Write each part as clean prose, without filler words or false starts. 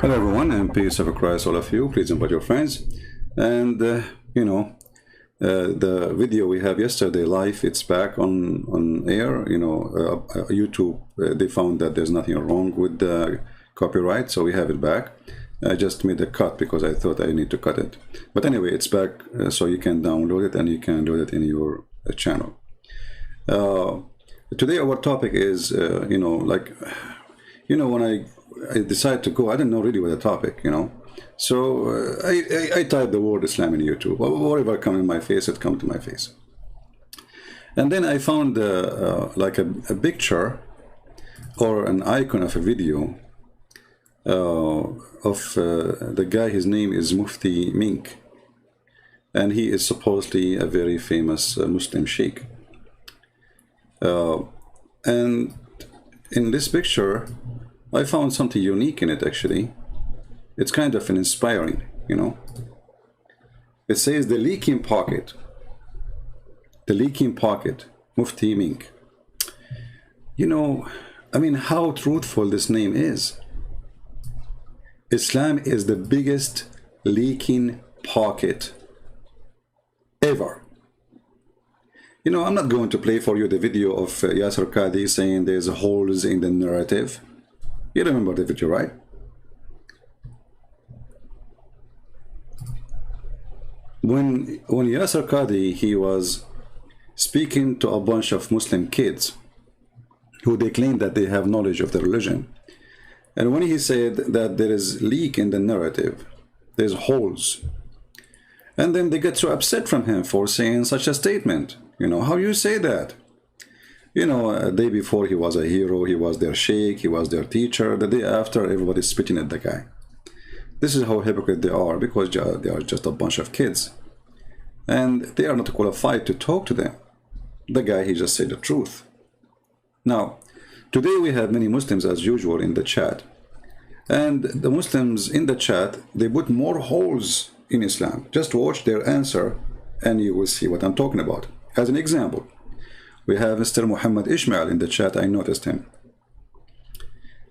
Hello everyone, and peace of Christ all of you. Please invite your friends. And the video we have yesterday live, it's back on air. YouTube, they found that there's nothing wrong with the copyright, so we have it back. I just made a cut because I thought I need to cut it. But anyway, it's back, so you can download it and you can load it in your channel. Today our topic is, when I decided to go, I didn't know really what the topic, So I typed the word Islam in YouTube. Whatever come in my face, it come to my face. And then I found like a picture or an icon of a video of the guy. His name is Mufti Menk. And he is supposedly a very famous Muslim sheikh. And in this picture, I found something unique in it, actually. It's kind of an inspiring, It says the leaking pocket. The leaking pocket, Mufti Menk. How truthful this name is. Islam is the biggest leaking pocket ever. I'm not going to play for you the video of Yasser Qadhi saying there's holes in the narrative. You remember the video, right? When Yasser Qadhi, he was speaking to a bunch of Muslim kids who they claim that they have knowledge of the religion. And when he said that there is leak in the narrative, there's holes. And then they get so upset from him for saying such a statement. How you say that? A day before he was a hero, he was their sheikh, he was their teacher. The day after, everybody's spitting at the guy. This is how hypocrite they are, because they are just a bunch of kids. And they are not qualified to talk to them. The guy, he just said the truth. Now, today we have many Muslims as usual in the chat. And the Muslims in the chat, they put more holes in Islam. Just watch their answer and you will see what I'm talking about. As an example, we have Mr. Muhammad Ishmael in the chat. I noticed him.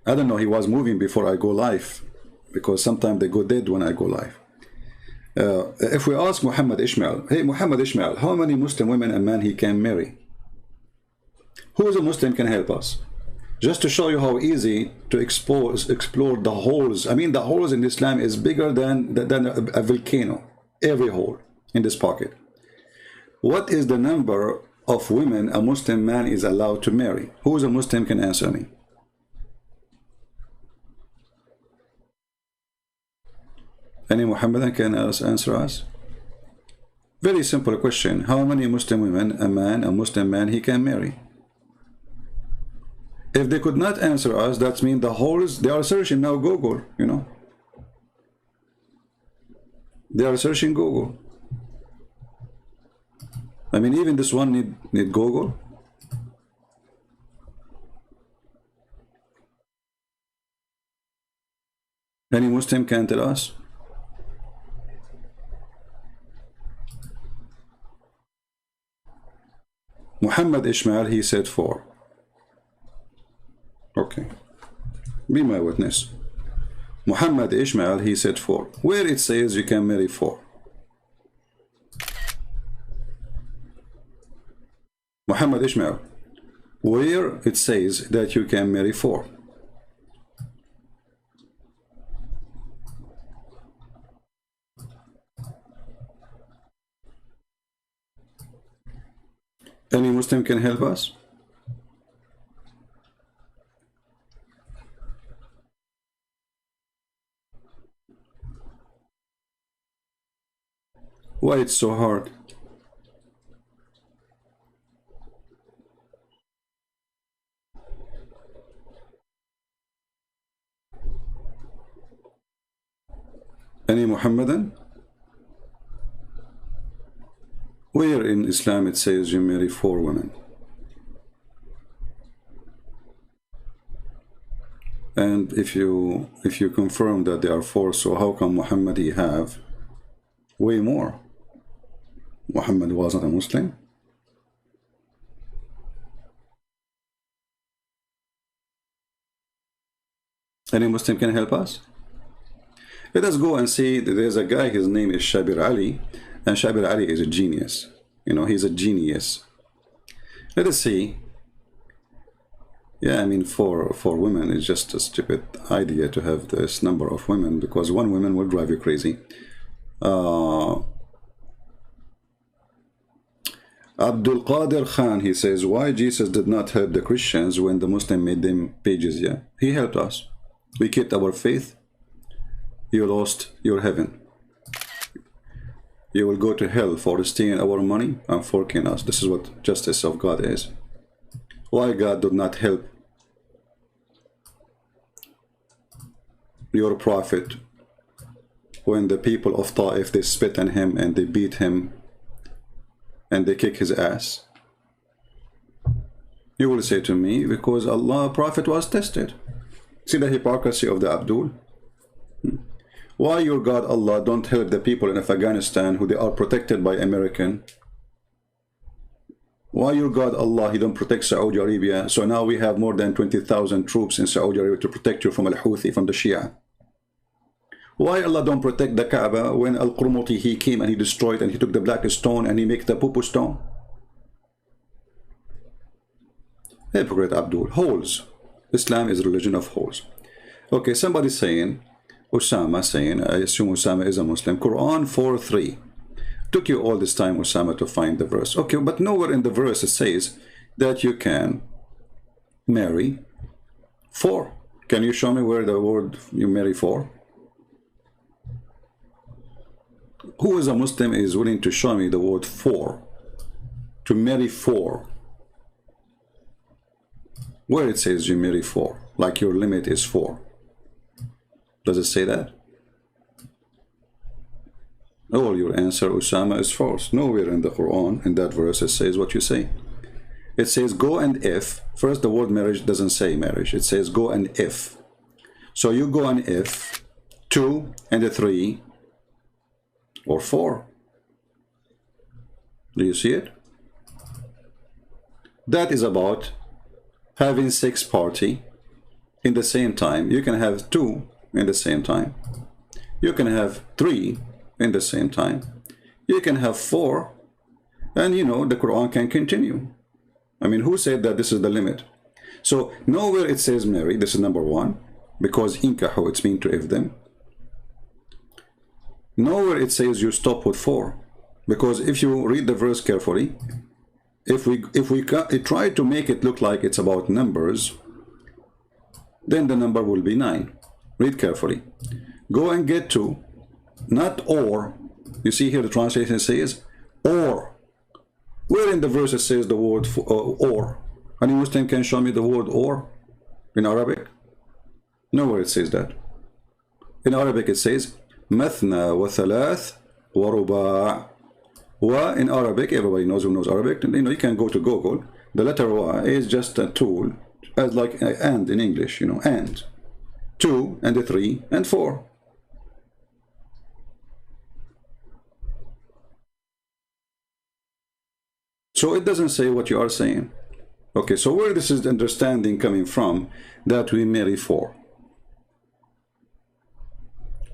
I don't know, he was moving before I go live, because sometimes they go dead when I go live. If we ask Muhammad Ishmael, hey Muhammad Ishmael, how many Muslim women a man he can marry? Who is a Muslim can help us? Just to show you how easy to explore the holes. The holes in Islam is bigger than a volcano. Every hole in this pocket. What is the number of women a Muslim man is allowed to marry? Who is a Muslim can answer me? Any Muhammadan can answer us? Very simple question. How many Muslim women a Muslim man he can marry? If they could not answer us, that means the holes, they are searching now Google, They are searching Google. Even this one need Google. Any Muslim can tell us? Muhammad Ishmael, he said 4. Okay. Be my witness. Muhammad Ishmael, he said 4. Where it says you can marry 4? Muhammad Ishmael, where it says that you can marry 4? Any Muslim can help us? Why it's so hard? Any Muhammadan? Where in Islam it says you marry 4 women? And if you confirm that there are 4, so how come Muhammad he have way more? Muhammad was not a Muslim? Any Muslim can help us? Let us go and see. There's a guy, his name is Shabir Ali, and Shabir Ali is a genius. You know, he's a genius. Let us see. Yeah, I mean, for women, it's just a stupid idea to have this number of women, because one woman will drive you crazy. Abdul Qadir Khan, he says, why Jesus did not help the Christians when the Muslim made them pages? Yeah, he helped us. We kept our faith. You lost your heaven. You will go to hell for stealing our money and forking us. This is what justice of God is. Why God did not help your prophet when the people of Ta'if, they spit on him and they beat him and they kick his ass? You will say to me, because Allah prophet was tested. See the hypocrisy of the Abdul? Why your God Allah don't help the people in Afghanistan who they are protected by American? Why your God Allah, he don't protect Saudi Arabia? So now we have more than 20,000 troops in Saudi Arabia to protect you from Al-Houthi, from the Shia. Why Allah don't protect the Kaaba when Al-Qurmuti, he came and he destroyed and he took the black stone and he make the poo-poo stone? Hypocrite Abdul. Holes. Islam is a religion of holes. Okay, somebody saying, Osama saying, I assume Osama is a Muslim, Quran 4:3. Took you all this time, Osama, to find the verse. Okay, but nowhere in the verse it says that you can marry four. Can you show me where the word you marry four? Who is a Muslim is willing to show me the word four? To marry four. Where it says you marry four, like your limit is four. Does it say that? All your answer, Osama, is false. Nowhere in the Quran, in that verse, it says what you say. It says go and if. First, the word marriage doesn't say marriage. It says go and if. So you go and if 2 and 3 or 4. Do you see it? That is about having 6 party in the same time. You can have 2 in the same time. You can have 3 in the same time. You can have 4, and you know the Quran can continue. I mean, who said that this is the limit? So nowhere it says marry. This is number 1, because inkahu, it's mean to if them. Nowhere it says you stop with 4, because if you read the verse carefully, if we try to make it look like it's about numbers, then the number will be 9. Read carefully. Go and get to, not or. You see here the translation says or. Where in the verse it says the word or? Any Muslim can show me the word or in Arabic? Nowhere it says that. In Arabic it says مثنى وثلاث ورباع. Wa in Arabic, everybody knows who knows Arabic. You know, you can go to Google. The letter wa is just a tool, as like and in English, you know, and 2 and 3 and 4. So it doesn't say what you are saying. Okay, so where this is the understanding coming from that we marry 4?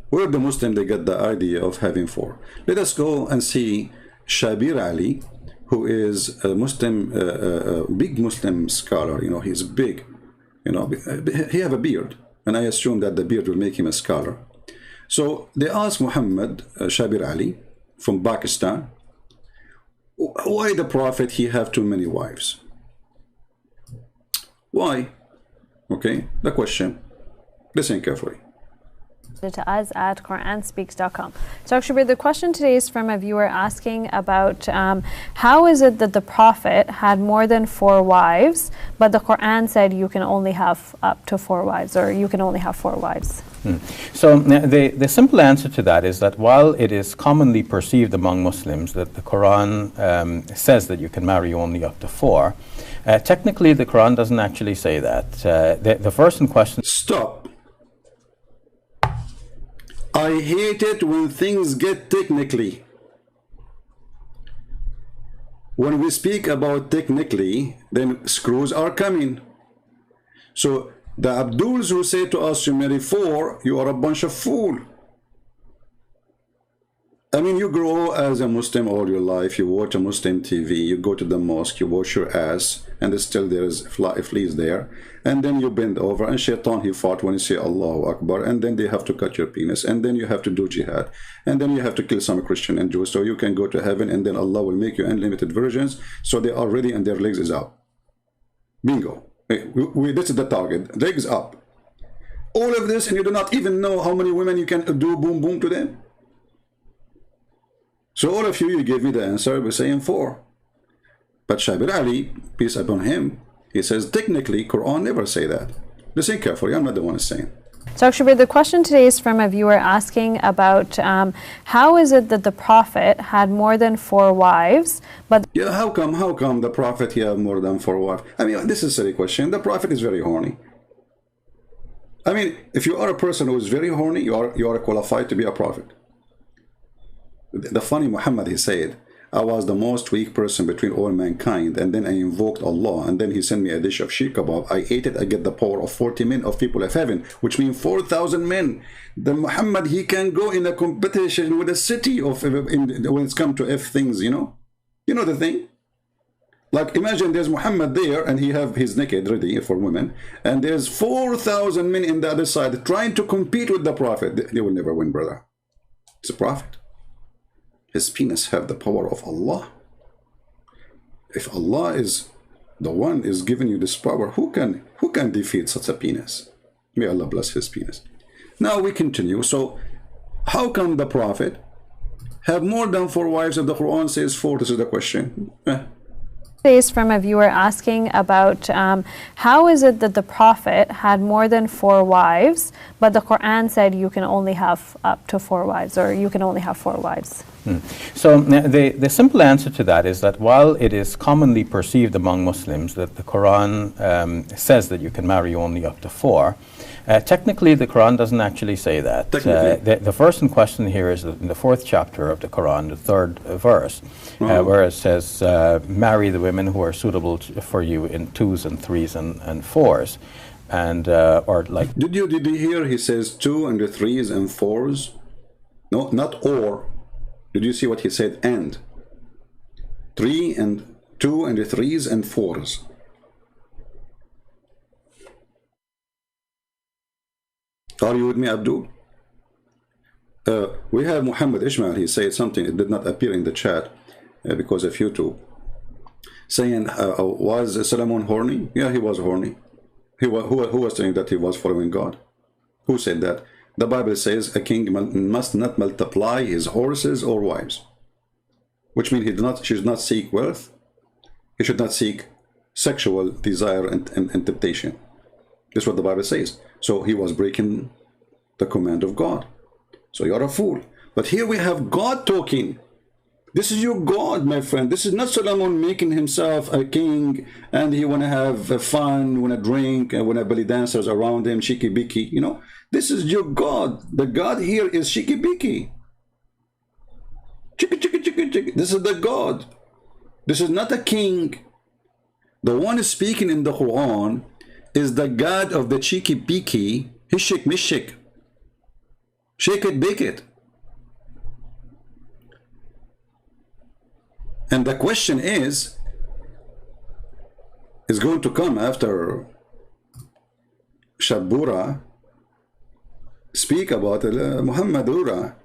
Where the Muslim they get the idea of having 4? Let us go and see Shabir Ali, who is a Muslim, big Muslim scholar. You know, he's big. You know, he have a beard, and I assume that the beard will make him a scholar. So they asked Muhammad Shabir Ali from Pakistan, why the Prophet he have too many wives? Why? Okay, the question. Listen carefully. To us at QuranSpeaks.com. So actually, the question today is from a viewer asking about how is it that the Prophet had more than 4 wives, but the Quran said you can only have up to 4 wives, or you can only have 4 wives? So the simple answer to that is that while it is commonly perceived among Muslims that the Quran says that you can marry only up to 4, technically the Quran doesn't actually say that. The verse in question... Stop. I hate it when things get technically. When we speak about technically, then screws are coming. So the Abduls who say to us you marry 4, you are a bunch of fool. I mean, you grow as a Muslim all your life. You watch a Muslim TV. You go to the mosque. You wash your ass, and still there is fleas there. And then you bend over, and Shaitan, he fought when you say Allahu Akbar. And then they have to cut your penis. And then you have to do jihad. And then you have to kill some Christian and Jews so you can go to heaven. And then Allah will make you unlimited virgins. So they are ready and their legs is up. Bingo. This is the target. Legs up. All of this, and you do not even know how many women you can do boom boom to them. So all of you gave me the answer by saying 4. But Shabir Ali, peace upon him, he says technically Quran never say that. Listen carefully, I'm not the one who's saying. So Shabir, the question today is from a viewer asking about how is it that the Prophet had more than 4 wives, but Yeah, how come the Prophet he have more than 4 wives? I mean, this is a silly question. The Prophet is very horny. I mean, if you are a person who is very horny, you are qualified to be a prophet. The funny Muhammad, he said, I was the most weak person between all mankind, and then I invoked Allah, and then he sent me a dish of sheikh kebab. I ate it, I get the power of 40 men of people of heaven, which means 4,000 men. The Muhammad, he can go in a competition with a city of when it's come to F things, you know? You know the thing? Like, imagine there's Muhammad there, and he have his naked ready for women, and there's 4,000 men in the other side trying to compete with the Prophet. They will never win, brother. It's a prophet. His penis have the power of Allah. If Allah is the one is giving you this power, who can defeat such a penis? May Allah bless his penis. Now we continue. So how come the Prophet have more than 4 wives if the Quran says 4? This is the question. is from a viewer asking about how is it that the Prophet had more than 4 wives, but the Quran said you can only have up to 4 wives, or you can only have 4 wives? So the simple answer to that is that while it is commonly perceived among Muslims that the Quran says that you can marry only up to 4, technically the Quran doesn't actually say that. The verse in question here is in the 4th chapter of the Quran, the 3rd verse, where it says, marry the women who are suitable for you in 2s and 3s and 4s. And or like, did you hear he says 2 and the 3s and 4s? No, not or. Did you see what he said? And 3 and 2 and the 3s and 4s. Are you with me, Abdul? We have Muhammad Ishmael. He said something. It did not appear in the chat because of YouTube. Saying, was Solomon horny? Yeah, he was horny. Who was saying that he was following God? Who said that? The Bible says a king must not multiply his horses or wives, which means he should not seek wealth. He should not seek sexual desire and temptation. This is what the Bible says. So he was breaking the command of God. So you're a fool. But here we have God talking. This is your God, my friend. This is not Solomon making himself a king and he want to have fun, want to drink, and want to belly dancers around him, shiki biki, you know. This is your God. The God here is shiki biki. Chiki chiki chiki chiki. This is the God. This is not a king. The one speaking in the Quran is the God of the cheeky beaky, hishik mishik. Shake it, bake it. And the question is going to come after Shabura speak about Muhammadura.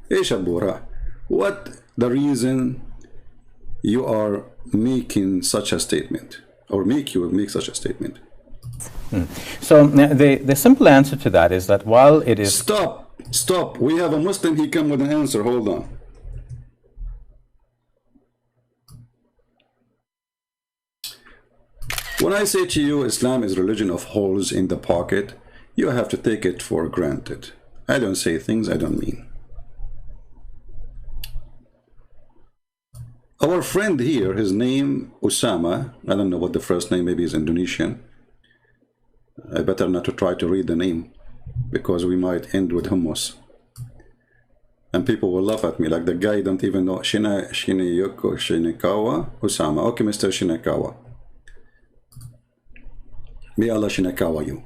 Hey Shabura, what the reason you are making such a statement, or make such a statement? So the simple answer to that is that while it is... Stop. We have a Muslim, he come with an answer. Hold on. When I say to you Islam is religion of holes in the pocket, you have to take it for granted. I don't say things I don't mean. Our friend here, his name Osama, I don't know what the first name, maybe is Indonesian. I better not to try to read the name because we might end with hummus. And people will laugh at me like the guy don't even know Shinikawa Osama. Okay, Mr. Shinikawa. May Allah Shinakawa you.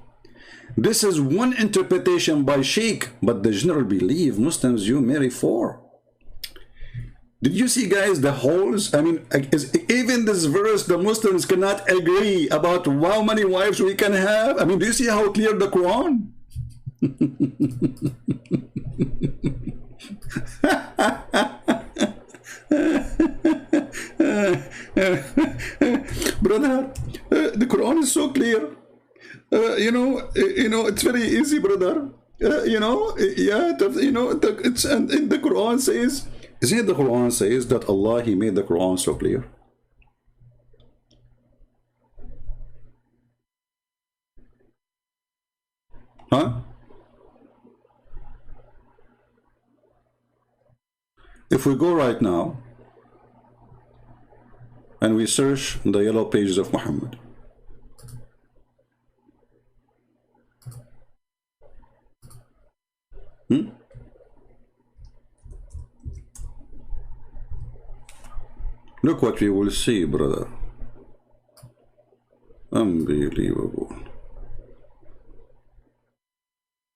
This is one interpretation by Sheikh, but the general belief Muslims you marry 4. Did you see, guys, the holes? I mean, even this verse, the Muslims cannot agree about how many wives we can have. I mean, do you see how clear the Quran? Brother, the Quran is so clear. It's very easy, brother. It's and in the Quran says, isn't it the Quran says that Allah, He made the Quran so clear? Huh? If we go right now and we search the yellow pages of Muhammad, look what we will see, brother. Unbelievable.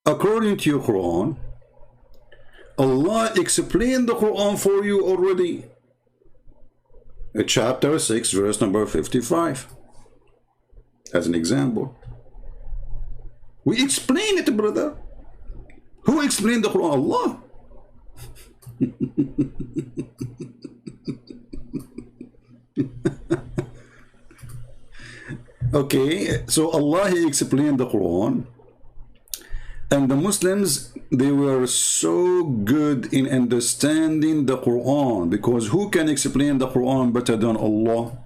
According to your Quran, Allah explained the Quran for you already. Chapter 6, verse number 55. As an example. We explain it, brother. Who explained the Quran? Allah. Okay, so Allah, He explained the Quran. And the Muslims, they were so good in understanding the Quran, because who can explain the Quran better than Allah?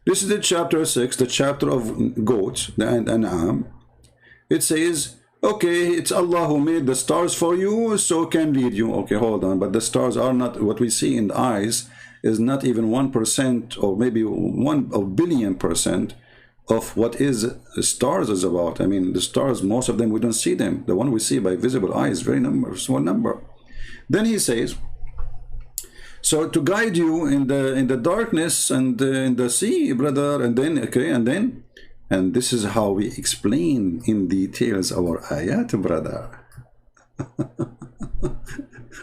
This is the chapter 6, the chapter of goats, the An'am. It says, okay, it's Allah who made the stars for you, so can lead you. Okay, hold on, but the stars are not, what we see in the eyes is not even 1% or maybe 1 billion percent of what is stars is about. I mean, the stars, most of them, we don't see them. The one we see by visible eye is very small number. Then he says, so to guide you in the darkness and in the sea, brother, and then, okay, and this is how we explain in details our ayat, brother.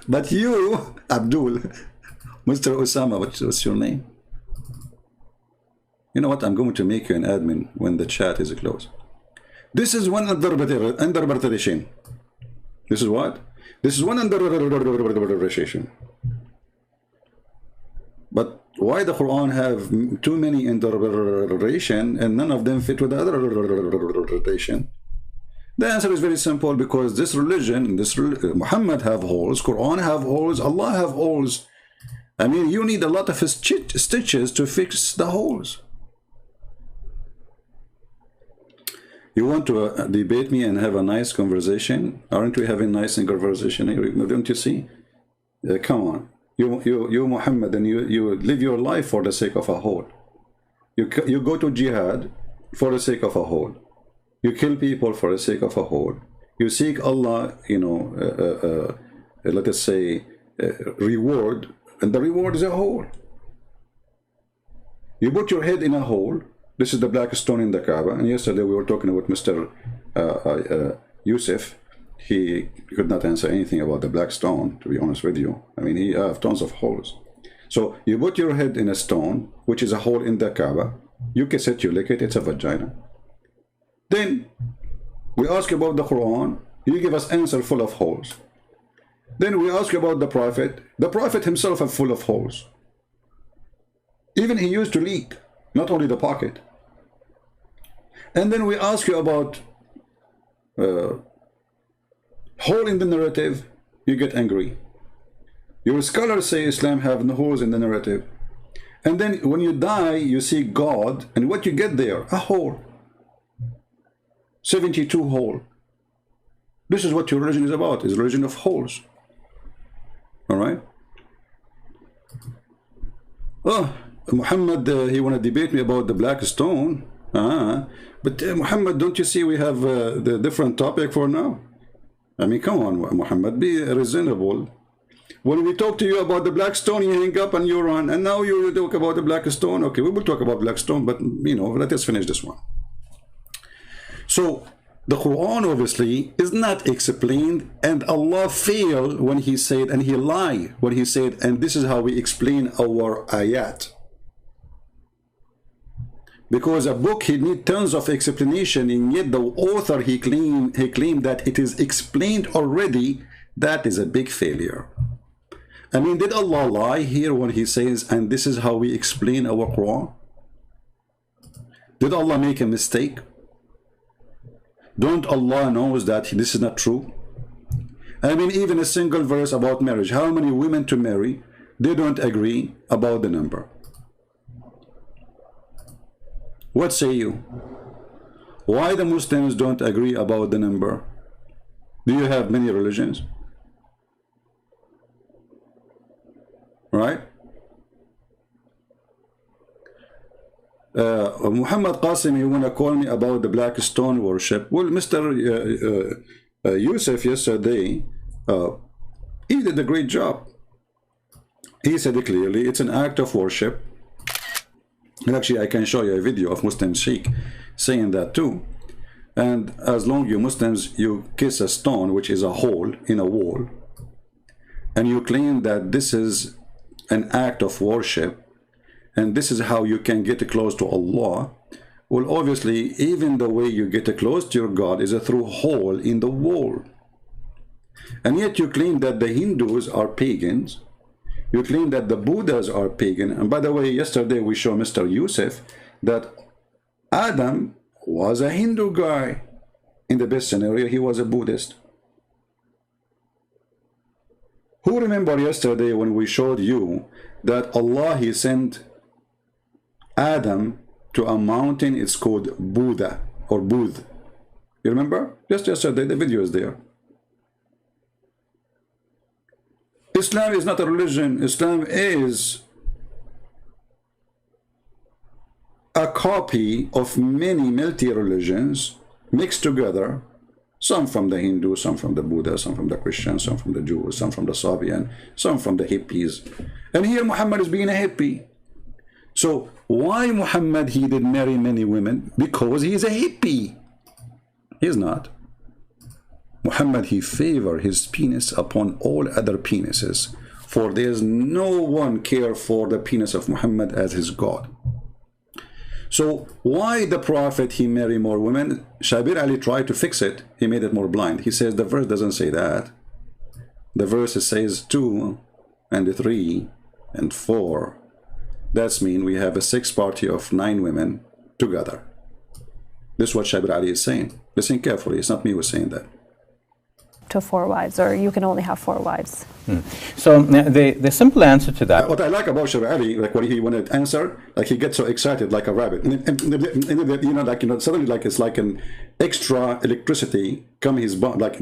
But you, Abdul, Mr. Osama, what's your name? You know what? I'm going to make you an admin when the chat is closed. This is one interpretation. This is what? This is one interpretation. But why the Quran have too many interpretation and none of them fit with the other interpretation? The answer is very simple, because this religion, Muhammad have holes, Quran have holes, Allah have holes. I mean, you need a lot of stitches to fix the holes. You want to debate me and have a nice conversation? Aren't we having a nice conversation here? Don't you see? Come on. You Muhammad, and you live your life for the sake of a hole. You go to jihad for the sake of a hole. You kill people for the sake of a hole. You seek Allah, let us say, reward, and the reward is a hole. You put your head in a hole. This is the black stone in the Kaaba. And yesterday we were talking about Mr. Yusuf. He could not answer anything about the black stone, to be honest with you. I mean, he have tons of holes. So you put your head in a stone, which is a hole in the Kaaba. You kiss it, you lick it, it's a vagina. Then we ask about the Quran. You give us answer full of holes. Then we ask about the Prophet. The Prophet himself is full of holes. Even he used to leak, not only the pocket. And then we ask you about hole in the narrative, you get angry. Your scholars say Islam have no holes in the narrative. And then when you die, you see God, and what you get there? A hole. 72 hole. This is what your religion is about, is a religion of holes. All right? Oh, Muhammad, he want to debate me about the black stone. But Muhammad, don't you see we have the different topic for now? I mean, come on, Muhammad, be reasonable. When we talk to you about the black stone, you hang up and you run. And now you talk about the black stone. Okay, we will talk about black stone, but, let us finish this one. So, The Quran obviously is not explained, and Allah failed when he said, and he lied when he said, and this is how we explain our ayat. Because a book, he needs tons of explanation, and yet the author, he claimed that it is explained already. That is a big failure. I mean, did Allah lie here when he says, and this is how we explain our Quran? Did Allah make a mistake? Don't Allah knows that this is not true? I mean, even a single verse about marriage, how many women to marry, they don't agree about the number. What say you? Why the Muslims don't agree about the number? Do you have many religions? Right? Muhammad Qasim, you want to call me about the black stone worship? Well, Mr. Yusuf yesterday, he did a great job. He said it clearly, it's an act of worship. And actually, I can show you a video of Muslim Sheikh saying that too. And as long you Muslims, you kiss a stone, which is a hole in a wall, and you claim that this is an act of worship, and this is how you can get close to Allah. Well, obviously, even the way you get close to your God is through a hole in the wall. And yet you claim that the Hindus are pagans. You claim that the Buddhas are pagan. And by the way, yesterday we showed Mr. Yusuf that Adam was a Hindu guy. In the best scenario, he was a Buddhist. Who remember yesterday when we showed you that Allah, he sent Adam to a mountain, it's called Buddha or Budh. You remember? Just yesterday, the video is there. Islam is not a religion. Islam is a copy of many multi-religions mixed together. Some from the Hindu, some from the Buddha, some from the Christians, some from the Jews, some from the Sabian, some from the hippies. And here Muhammad is being a hippie. So why Muhammad, he did marry many women? Because he is a hippie. He's not. Muhammad, he favored his penis upon all other penises, for there is no one care for the penis of Muhammad as his God. So why the Prophet, he marry more women? Shabir Ali tried to fix it. He made it more blind. He says the verse doesn't say that. The verse says 2 and 3 and 4. That's mean we have a 6 party of 9 women together. This is what Shabir Ali is saying. Listen carefully. It's not me who's saying that. To 4 wives, or you can only have 4 wives. So the simple answer to that. What I like about Shabir Ali, like when he wanted to answer, like he gets so excited like a rabbit, and you know, like, you know, suddenly like it's like an extra electricity come his body, like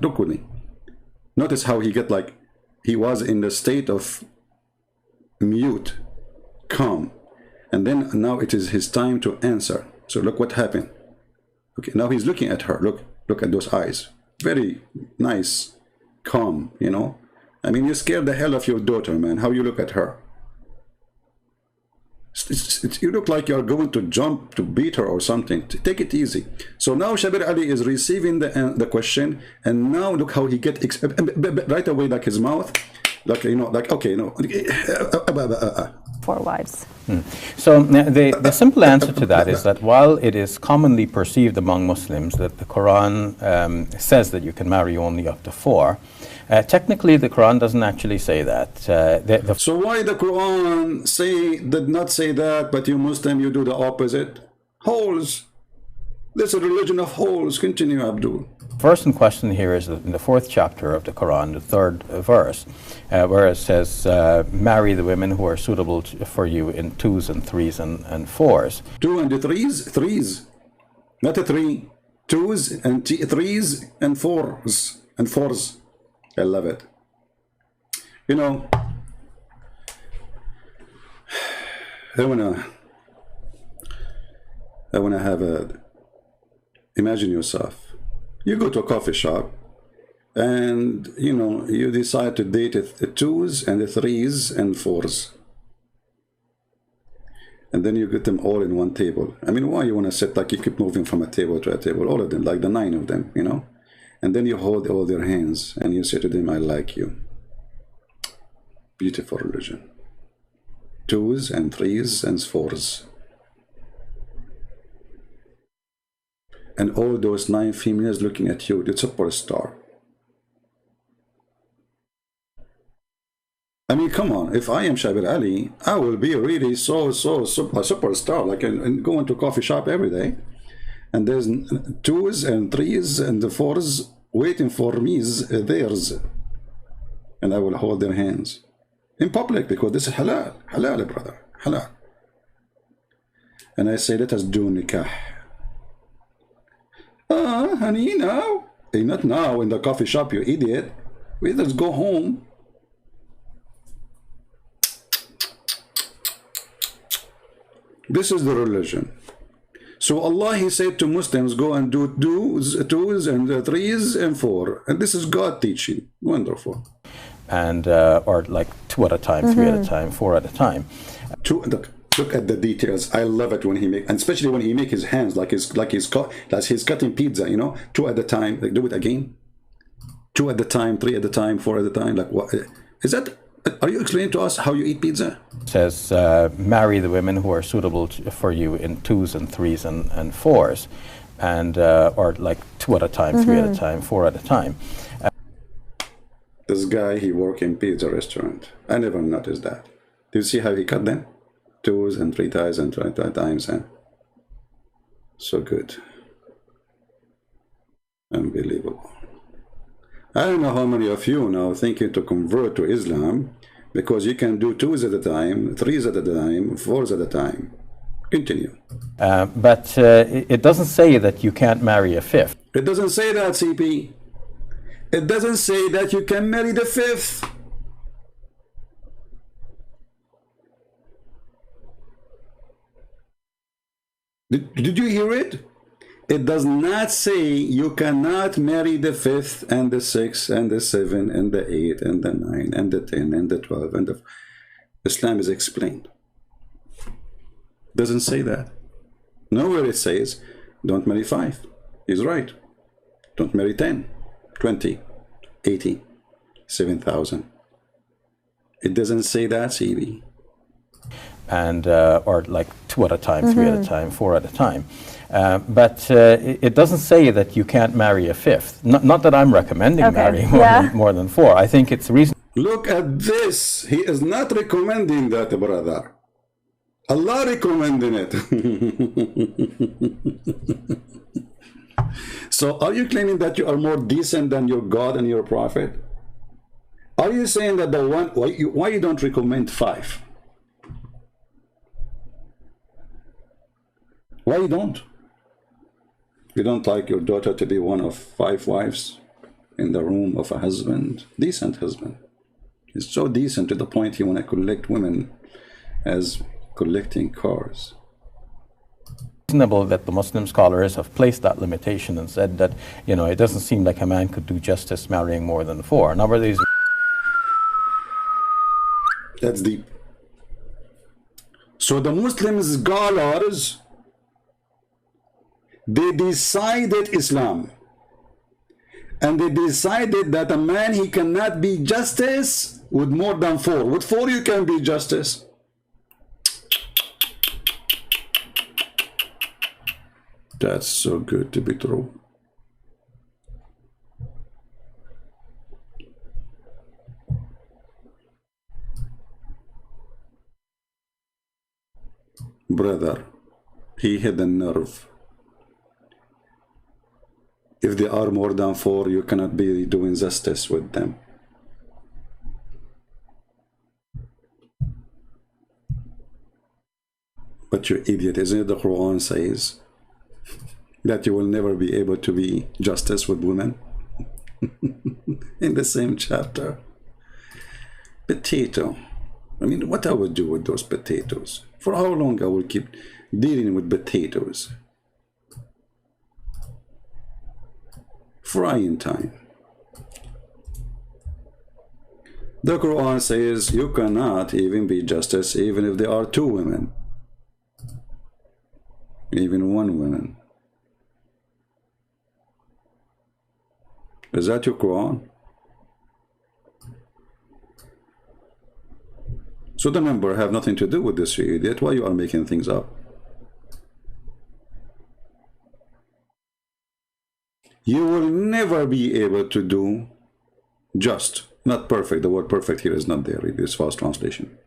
look with me. Notice how he get like he was in the state of mute, calm, and then now it is his time to answer. So look what happened. Okay, now he's looking at her. Look at those eyes. Very nice, calm, you know. I mean, you scared the hell of your daughter, man. How you look at her. You look like you're going to jump to beat her or something. Take it easy. So now Shabir Ali is receiving the question, and now look how he get right away, like his mouth, like, you know, like, okay, no. 4 wives. So the simple answer to that is that while it is commonly perceived among Muslims that the Quran says that you can marry only up to 4, technically the Quran doesn't actually say that. So why the Quran did not say that, but you Muslim, you do the opposite? Holes. This is a religion of holes. Continue, Abdul. First in question here is in the 4th chapter of the Quran, the 3rd verse, where it says, marry the women who are suitable for you in 2s and 3s and 4s. 2 and 3s? 3s. Not a 3. 2s and 3s and 4s. And 4s. I love it. You know, I wanna have a, imagine yourself. You go to a coffee shop and, you know, you decide to date the 2s and the 3s and 4s. and then you get them all in one table. I mean, why you want to sit like you keep moving from a table to a table, all of them, like the 9 of them, you know? And then you hold all their hands and you say to them, I like you. Beautiful religion. 2s and 3s and 4s. And all those 9 females looking at you, the superstar. I mean, come on, if I am Shabir Ali, I will be really a superstar, like and go into a coffee shop every day. And there's 2s and 3s and the 4s waiting for me, theirs. And I will hold their hands in public because this is halal, halal, brother, halal. And I say, let us do nikah. Honey, now? Hey, not now, in the coffee shop, you idiot. We just go home. This is the religion. So Allah, He said to Muslims, go and do 2s and 3s and 4. And this is God teaching. Wonderful. And, or like 2 at a time, 3 at a time, 4 at a time. Look at the details. I love it when he make, and especially when he make his hands like he's cutting pizza, you know, 2 at a time. Like, do it again. 2 at a time, 3 at a time, 4 at a time. Like, what is that? Are you explaining to us how you eat pizza? It says, marry the women who are suitable for you in 2s and 3s and 4s, and or like 2 at a time, 3 at a time, 4 at a time. This guy, he work in pizza restaurant. I never noticed that. Do you see how he cut them? 2s and 3 times and 3 times, and so good. Unbelievable. I don't know how many of you now thinking to convert to Islam because you can do 2s at a time, 3s at a time, 4s at a time. Continue. But it doesn't say that you can't marry a 5th. It doesn't say that, CP. It doesn't say that you can marry the 5th. Did you hear it? It does not say you cannot marry the 5th and the 6th and the 7 and the 8 and the 9 and the 10 and the 12 and the... Islam is explained. Doesn't say that. Nowhere it says don't marry 5. He's right. Don't marry 10, 20, 80, 7,000. It doesn't say that, CB. And or like 2 at a time, 3 at a time, 4 at a time. But it doesn't say that you can't marry a 5th. Not that I'm recommending marrying more than 4. I think it's reasonable. Look at this. He is not recommending that, brother. Allah recommending it. So are you claiming that you are more decent than your God and your Prophet? Are you saying that the one, why you don't recommend 5? Why you don't? You don't like your daughter to be one of 5 wives in the room of a husband, decent husband. He's so decent to the point he want to collect women as collecting cars. Reasonable that the Muslim scholars have placed that limitation and said that, you know, it doesn't seem like a man could do justice marrying more than 4. A number of these. That's deep. So the Muslim scholars, they decided Islam, and they decided that a man, he cannot be justice with more than 4. With 4 you can be justice. That's so good to be true. Brother, he hit the nerve. If they are more than 4, you cannot be doing justice with them. But you idiot, isn't it the Quran says that you will never be able to be justice with women? In the same chapter. Potato. I mean, what I would do with those potatoes? For how long I will keep dealing with potatoes? Frying time. The Quran says you cannot even be justice even if there are 2 women. even one woman. Is that your Quran? So the number have nothing to do with this, you idiot. Why you are making things up? You will never be able to do just, not perfect. The word perfect here is not there. It is false translation.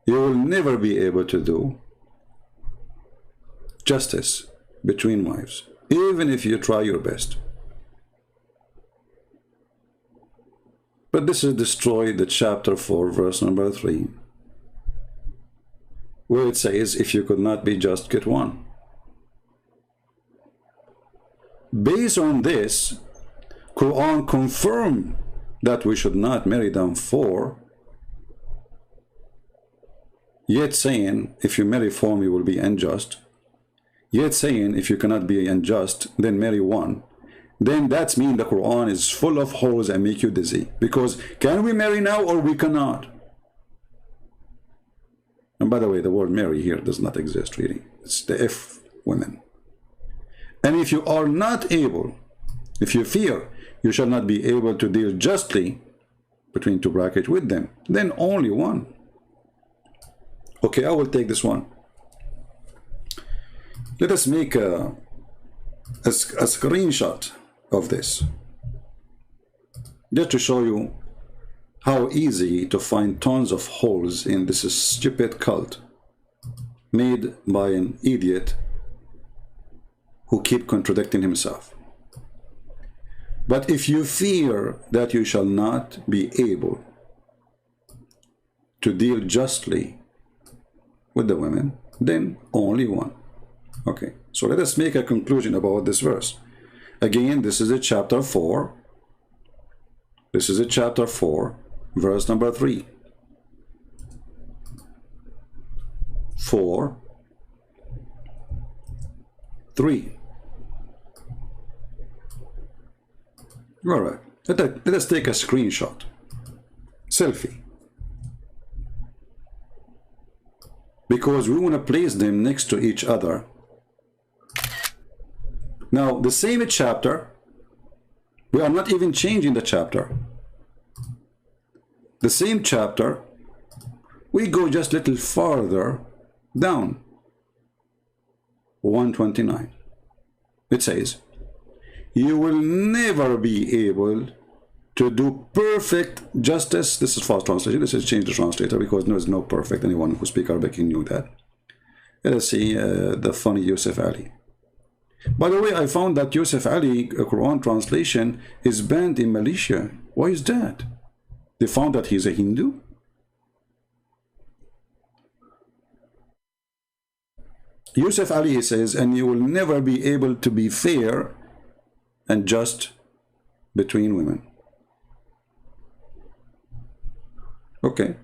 You will never be able to do justice between wives, even if you try your best. But this is destroyed the chapter 4, verse number 3, where it says, if you could not be just, get one. Based on this, Quran confirmed that we should not marry them 4, yet saying, if you marry 4, you will be unjust. Yet saying, if you cannot be unjust, then marry 1. Then that's mean the Quran is full of holes and make you dizzy. Because can we marry now or we cannot? And by the way, the word marry here does not exist really. It's the if women. And if you are not able, if you fear you shall not be able to deal justly between 2 brackets with them, then only 1. Okay, I will take this one. Let us make a screenshot of this, just to show you how easy to find tons of holes in this stupid cult made by an idiot who keep contradicting himself. But if you fear that you shall not be able to deal justly with the women, then only 1. Okay, so let us make a conclusion about this verse. Again, this is a chapter 4. This is a chapter 4, verse number 3. 4, 3. All right, let us take a screenshot. Selfie. Because we want to place them next to each other. Now, the same chapter, we are not even changing the chapter. The same chapter, we go just a little farther down. 129. It says, you will never be able to do perfect justice. This is false translation. This is change the translator because there is no perfect. Anyone who speaks Arabic knew that. Let us see the funny Yusuf Ali. By the way, I found that Yusuf Ali Quran translation is banned in Malaysia. Why is that? They found that he's a Hindu? Yusuf Ali says, and you will never be able to be fair and just between women. Okay.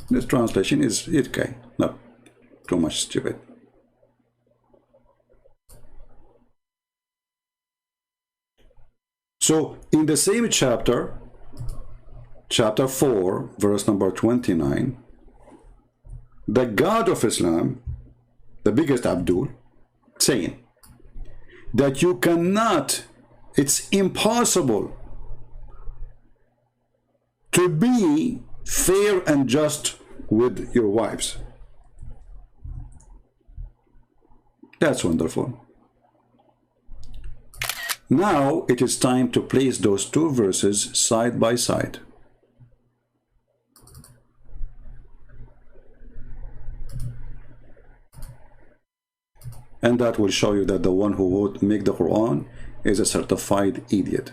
This translation is okay, not too much stupid. So, in the same chapter, chapter 4, verse number 29, the God of Islam, the biggest Abdul, saying that you cannot, it's impossible to be fair and just with your wives. That's wonderful. Now it is time to place those 2 verses side by side. And that will show you that the one who would make the Quran is a certified idiot.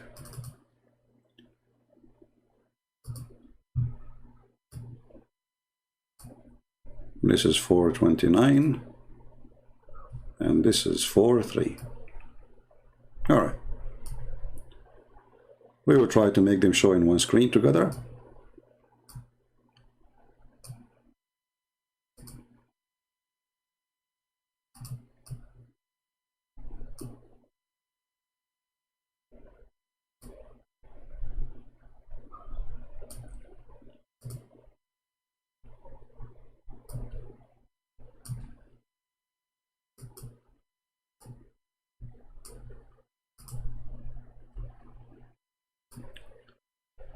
This is 429 and this is 4:3. All right. We will try to make them show in one screen together.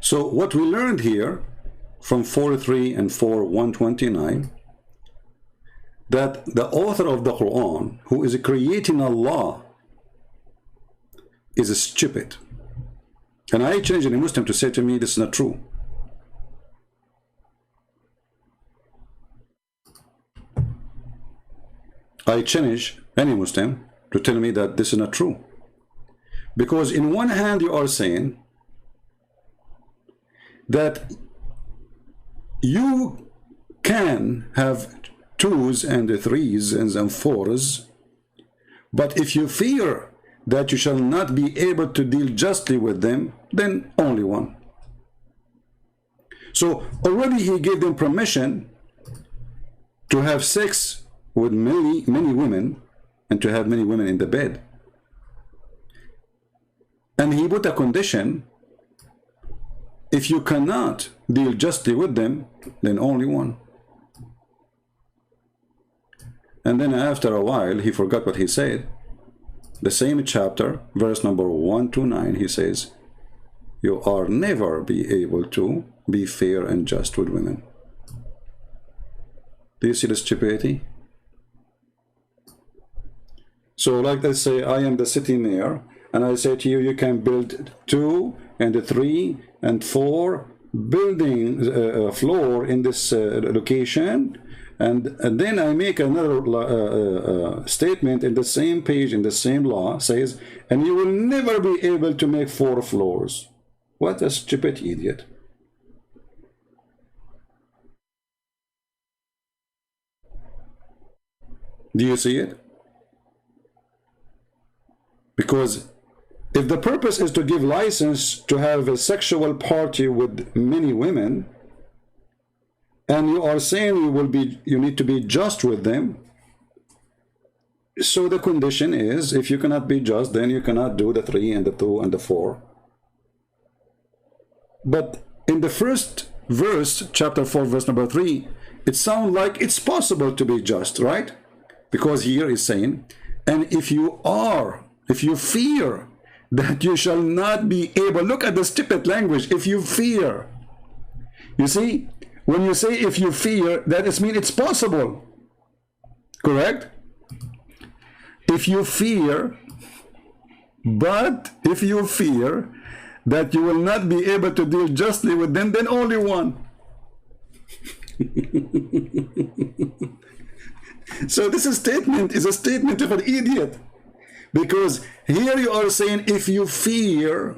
So what we learned here from 43 and 4:129, that the author of the Quran, who is creating a law, is stupid. And I challenge any Muslim to say to me, this is not true. I challenge any Muslim to tell me that this is not true. Because in one hand you are saying that you can have 2s and 3s and 4s, but if you fear that you shall not be able to deal justly with them, then only 1. So already he gave them permission to have sex with many women and to have many women in the bed. And he put a condition: if you cannot deal justly with them, then only 1. And then after a while, he forgot what he said. The same chapter, verse number 129, he says, you are never be able to be fair and just with women. Do you see the stupidity? So like they say, I am the city mayor, and I say to you, you can build 2 and 3 and 4 building floor in this location, and then I make another statement in the same page, in the same law, says, and you will never be able to make 4 floors. What a stupid idiot. Do you see it? Because if the purpose is to give license to have a sexual party with many women, and you are saying you need to be just with them, so the condition is, if you cannot be just, then you cannot do the 3 and the 2 and the 4. But in the first verse, chapter 4, verse number 3, it sounds like it's possible to be just, right? Because here is saying, and if you fear that you shall not be able, look at the stupid language, if you fear. You see, when you say if you fear, that means it's possible. Correct? If you fear, but if you fear that you will not be able to deal justly with them, then only 1. So this statement is a statement of an idiot. Because here you are saying, if you fear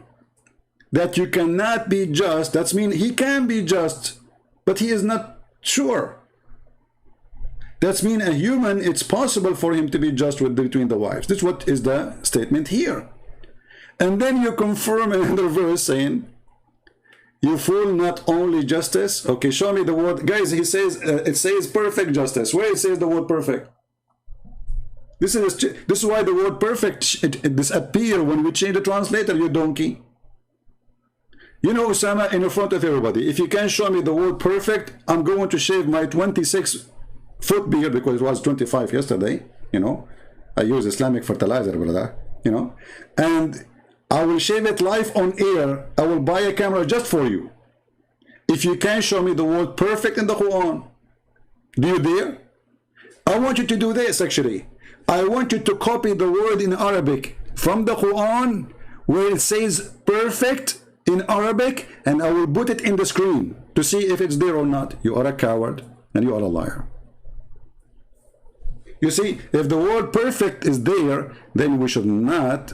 that you cannot be just, that means he can be just, but he is not sure. That means a human, it's possible for him to be just between the wives. This is what is the statement here. And then you confirm another verse saying, you fool, not only justice. Okay, show me the word. Guys, he says, it says perfect justice. Where it says the word perfect? This is why the word perfect it disappears when we change the translator, you donkey. You know, Osama, in front of everybody, if you can show me the word perfect, I'm going to shave my 26-foot beard, because it was 25 yesterday, you know. I use Islamic fertilizer, brother, you know. And I will shave it live on air. I will buy a camera just for you. If you can show me the word perfect in the Quran. Do you dare? I want you to do this, actually. I want you to copy the word in Arabic from the Quran where it says perfect in Arabic, and I will put it in the screen to see if it's there or not. You are a coward and you are a liar. You see, if the word perfect is there, then we should not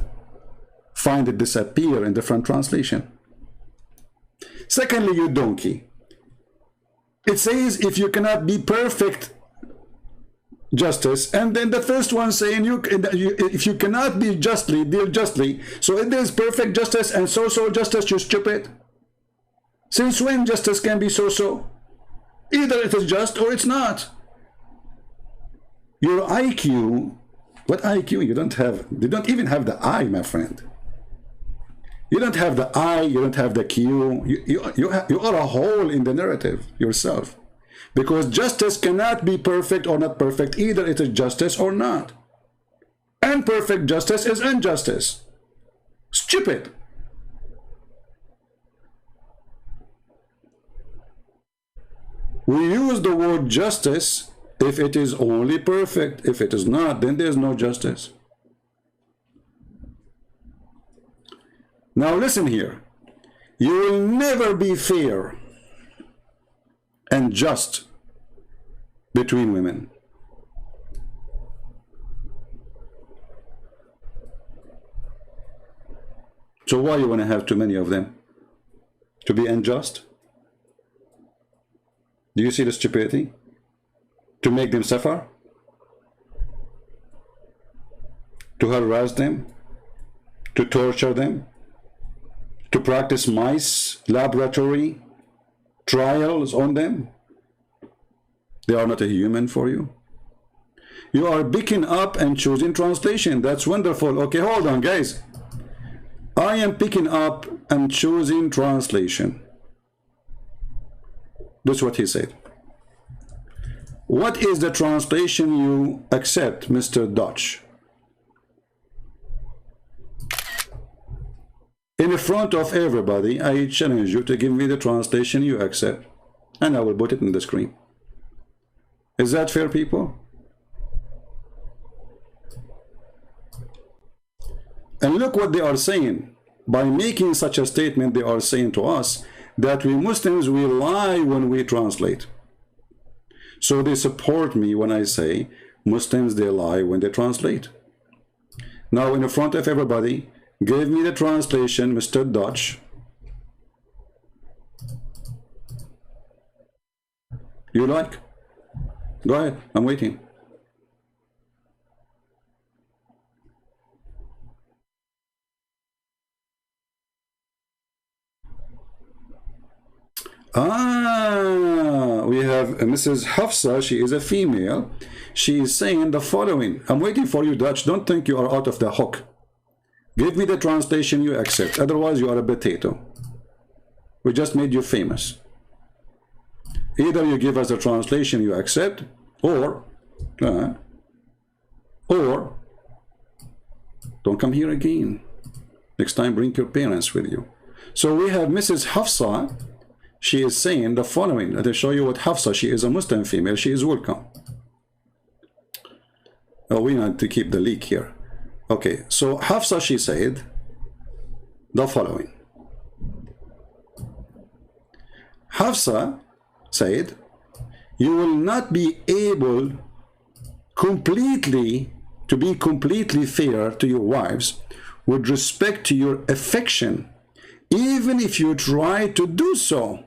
find it disappear in different translation. Secondly, you donkey. It says if you cannot be perfect justice, and then the first one saying if you cannot be justly, deal justly. So if there's perfect justice and so-so justice, you stupid. Since when justice can be so-so? Either it is just or it's not. Your IQ, what IQ? You don't have, you don't even have the I, my friend. You don't have the I, you don't have the Q. You are a hole in the narrative yourself. Because justice cannot be perfect or not perfect. Either it is justice or not. And perfect justice is injustice. Stupid. We use the word justice if it is only perfect. If it is not, then there's no justice. Now listen here. You will never be fair and just between women. So why you want to have too many of them? To be unjust? Do you see the stupidity? To make them suffer? To harass them? To torture them? To practice mice laboratory trials on them? They are not a human for you. You are picking up and choosing translation. That's wonderful. Okay, hold on, guys. I am picking up and choosing translation. That's what he said. What is the translation you accept, Mr. Dutch? In front of everybody, I challenge you to give me the translation you accept, and I will put it in the screen. Is that fair, people? And look what they are saying. By making such a statement, they are saying to us that we Muslims, we lie when we translate. So they support me when I say Muslims, they lie when they translate. Now, in front of everybody, give me the translation, Mr. Dutch. You like? Go ahead, I'm waiting. We have Mrs. Hafsa. She is a female. She is saying the following. I'm waiting for you, Dutch. Don't think you are out of the hook. Give me the translation you accept. Otherwise, you are a potato. We just made you famous. Either you give us a translation you accept, or don't come here again. Next time, bring your parents with you. So we have Mrs. Hafsa. She is saying the following. Let me show you what Hafsa. She is a Muslim female. She is welcome. Oh, we need to keep the leak here. Okay, so Hafsa, she said the following. Hafsa said, you will not be able to be completely fair to your wives with respect to your affection, even if you try to do so.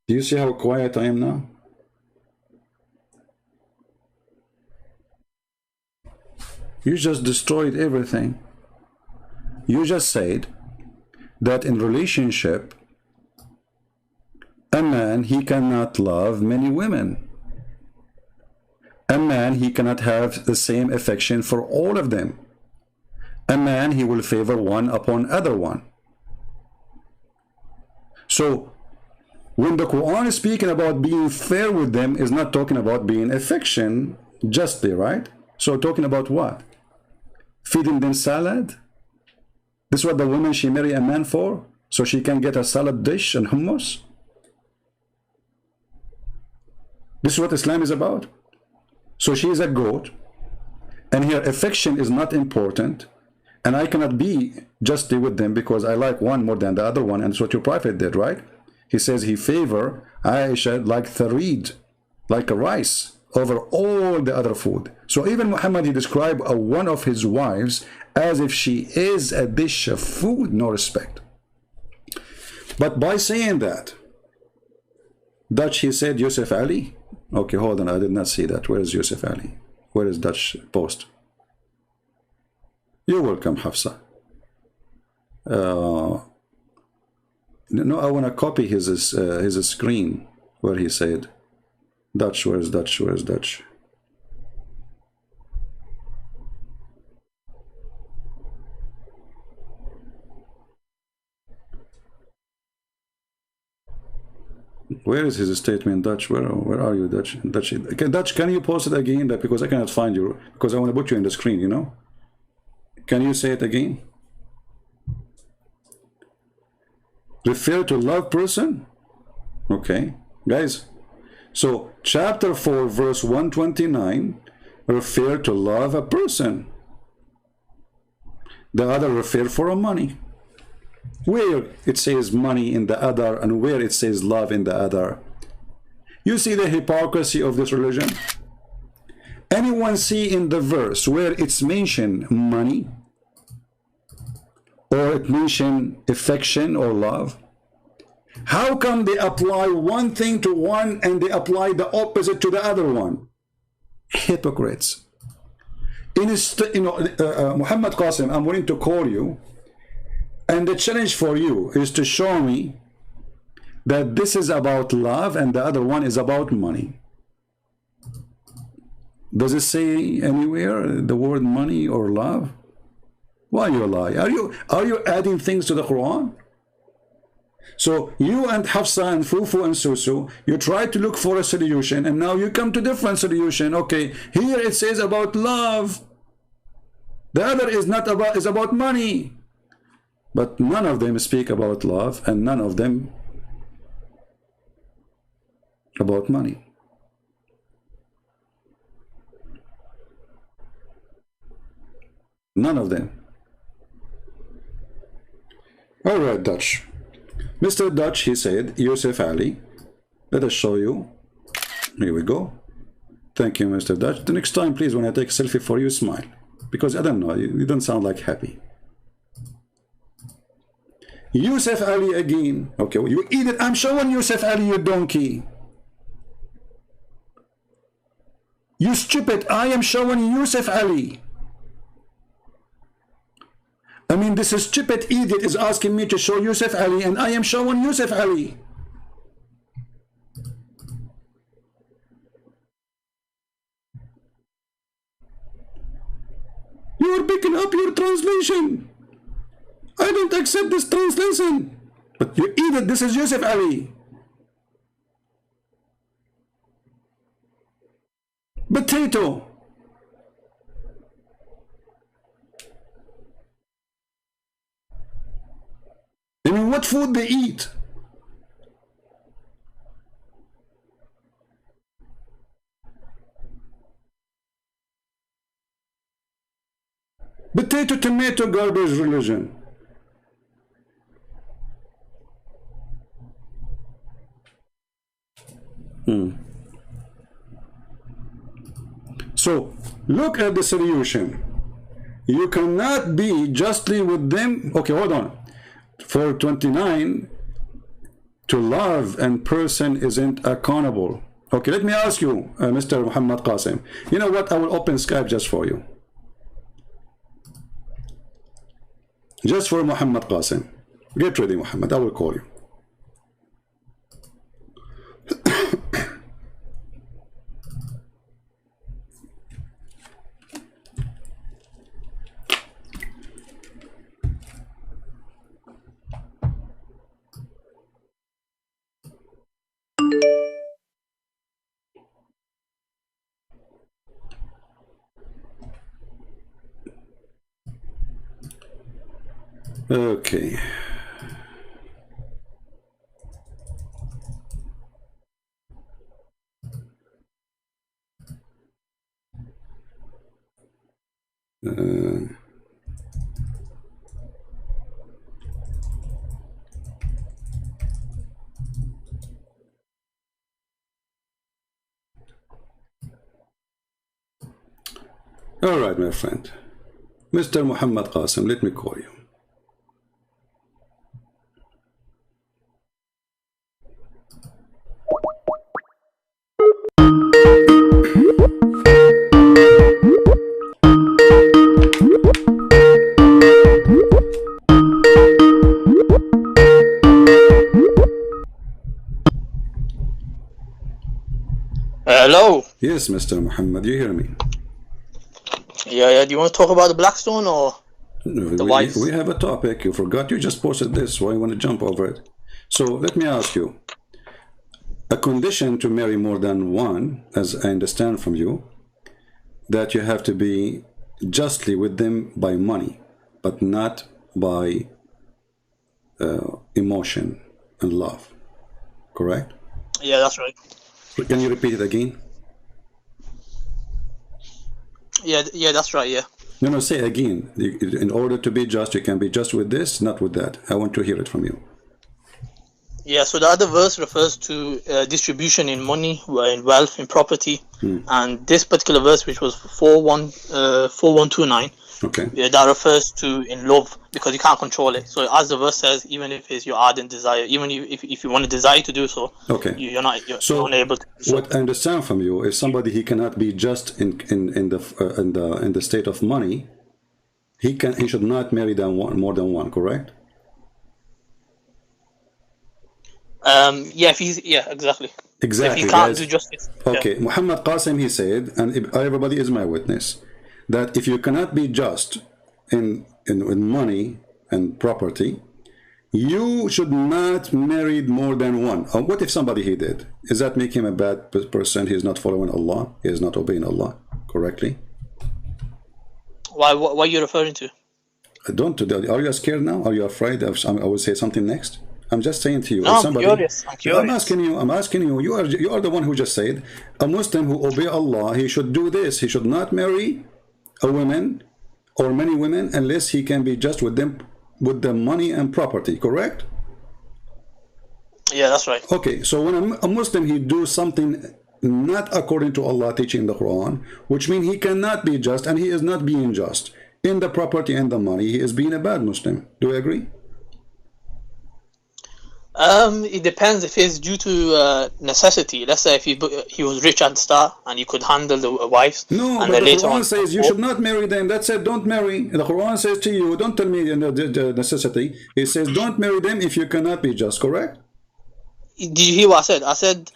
Do you see how quiet I am now? You just destroyed everything. You just said that in relationship, a man, he cannot love many women. A man, he cannot have the same affection for all of them. A man, he will favor one upon other one. So, when the Quran is speaking about being fair with them, is not talking about being affection justly, right? So talking about what? Feeding them salad? This is what the woman she marry a man for? So she can get a salad dish and hummus? This is what Islam is about. So she is a goat, and her affection is not important, and I cannot be justly with them because I like one more than the other one, and that's what your prophet did, right? He says he favor Aisha like tharid, like a rice, over all the other food. So even Muhammad, he described one of his wives as if she is a dish of food, no respect. But by saying that, Dutch, he said Yusuf Ali. Okay, hold on, I did not see that. Where is Yusuf Ali? Where is Dutch post? You're welcome, Hafsa. No, I want to copy his screen where he said, Dutch, where's Dutch, where's Dutch? Where is his statement in Dutch? Where are you, Dutch? Dutch, okay, Dutch, can you post it again? Because I cannot find you. Because I want to put you in the screen, you know? Can you say it again? Refer to love person? Okay. Guys, so chapter 4, verse 129, refer to love a person. The other refer for money. Where it says money in the other and where it says love in the other. You see the hypocrisy of this religion? Anyone see in the verse where it's mentioned money? Or it mentioned affection or love? How come they apply one thing to one and they apply the opposite to the other one? Hypocrites. Muhammad Qasim, I'm willing to call you, and the challenge for you is to show me that this is about love and the other one is about money. Does it say anywhere the word money or love? Why you lie? Are you adding things to the Quran? So you and Hafsa and Fufu and Susu, you try to look for a solution and now you come to different solution. Okay, here it says about love. The other is not about, is about money. But none of them speak about love and none of them about money. None of them. All right, Dutch. Mr. Dutch, he said, Yusuf Ali. Let us show you. Here we go. Thank you, Mr. Dutch. The next time, please, when I take a selfie for you, smile. Because I don't know, you don't sound like happy. Yusuf Ali again. Okay, well, you eat it. I'm showing Yusuf Ali, you donkey. You stupid. I am showing Yusuf Ali. I mean, this stupid idiot is asking me to show Yusuf Ali, and I am showing Yusuf Ali. You are picking up your translation. I don't accept this translation. But you idiot, this is Yusuf Ali. Potato. I mean, what food they eat? Potato, tomato, garbage religion. So, look at the solution. You cannot be justly with them. Okay, hold on. For 29, to love and person isn't accountable. Okay, let me ask you, Mr. Muhammad Qasim. You know what? I will open Skype just for you. Just for Muhammad Qasim. Get ready, Muhammad. I will call you. Okay. All right, my friend. Mr. Muhammad Qasim, let me call you. Hello. Yes, Mr. Muhammad, you hear me? Yeah. Do you want to talk about the Blackstone or the wives? We have a topic. You forgot. You just posted this. Why you want to jump over it? So let me ask you. a condition to marry more than one, as I understand from you, that you have to be justly with them by money, but not by emotion and love. Correct? Yeah, that's right. Can you repeat it again? Yeah, that's right. Yeah. No, say again. In order to be just, you can be just with this, not with that. I want to hear it from you. Yeah, so the other verse refers to distribution in money, in wealth, in property, and this particular verse, which was 4129, Okay. that refers to in love, because you can't control it. So as the verse says, even if it's your ardent desire, even if you want to desire to do so, Okay. you're unable to do so. What I understand from you is somebody he cannot be just in the state of money. He should not marry more than one. Correct? Exactly. Exactly. If he can't guys. do justice. Okay, Muhammad Qasim, he said, and everybody is my witness, that if you cannot be just in money and property, you should not marry more than one. What if somebody he did? Does that make him a bad person? He is not following Allah. He is not obeying Allah correctly. Why? What are you referring to? Are you scared now? Are you afraid I will say something next? I'm just saying to you. No, I'm curious. I'm asking you. You are the one who just said a Muslim who obey Allah, he should do this. He should not marry a woman or many women unless he can be just with them with the money and property. Correct? Yeah, that's right. Okay. So when a Muslim he do something not according to Allah teaching the Quran, which means he cannot be just, and he is not being just in the property and the money. He is being a bad Muslim. Do you agree? It depends if it's due to necessity. Let's say if he was rich at the start and he could handle the wives. No, and but then the later Quran on, says you should not marry them. That said, don't marry. The Quran says to you, don't tell me the necessity. It says don't marry them if you cannot be just. Correct? Did you hear what I said? I said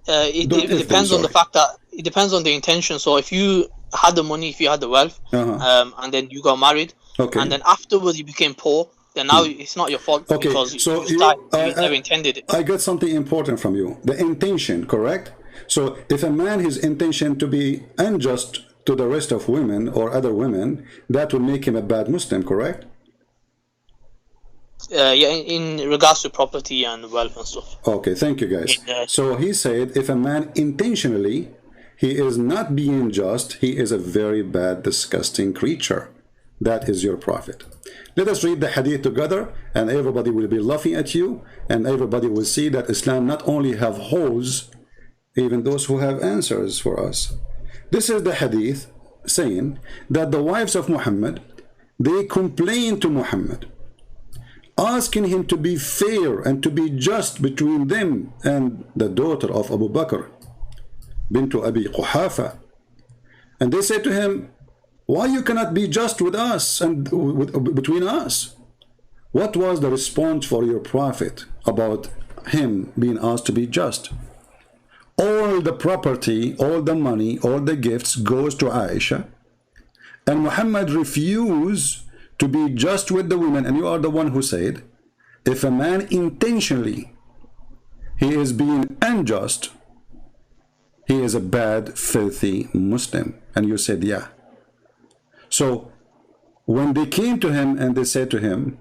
it depends on the fact that it depends on the intention. So if you had the money, if you had the wealth, and then you got married, and then afterwards you became poor, then now it's not your fault because so you never intended it. I got something important from you. The intention, correct? So if a man his intention to be unjust to the rest of women or other women, that will make him a bad Muslim, correct? In regards to property and wealth and stuff. Okay, thank you guys. So he said if a man intentionally he is not being just, he is a very bad, disgusting creature. That is your prophet. Let us read the hadith together, and everybody will be laughing at you, and everybody will see that Islam not only have holes, even those who have answers for us. This is the hadith saying that the wives of Muhammad, they complained to Muhammad, asking him to be fair and to be just between them and the daughter of Abu Bakr, bint Abi Quhafa. And they said to him, why you cannot be just with us and between us? What was the response for your prophet about him being asked to be just? All the property, all the money, all the gifts goes to Aisha, and Muhammad refused to be just with the women. And you are the one who said, if a man intentionally he is being unjust, he is a bad, filthy Muslim. And you said, yeah. So when they came to him and they said to him,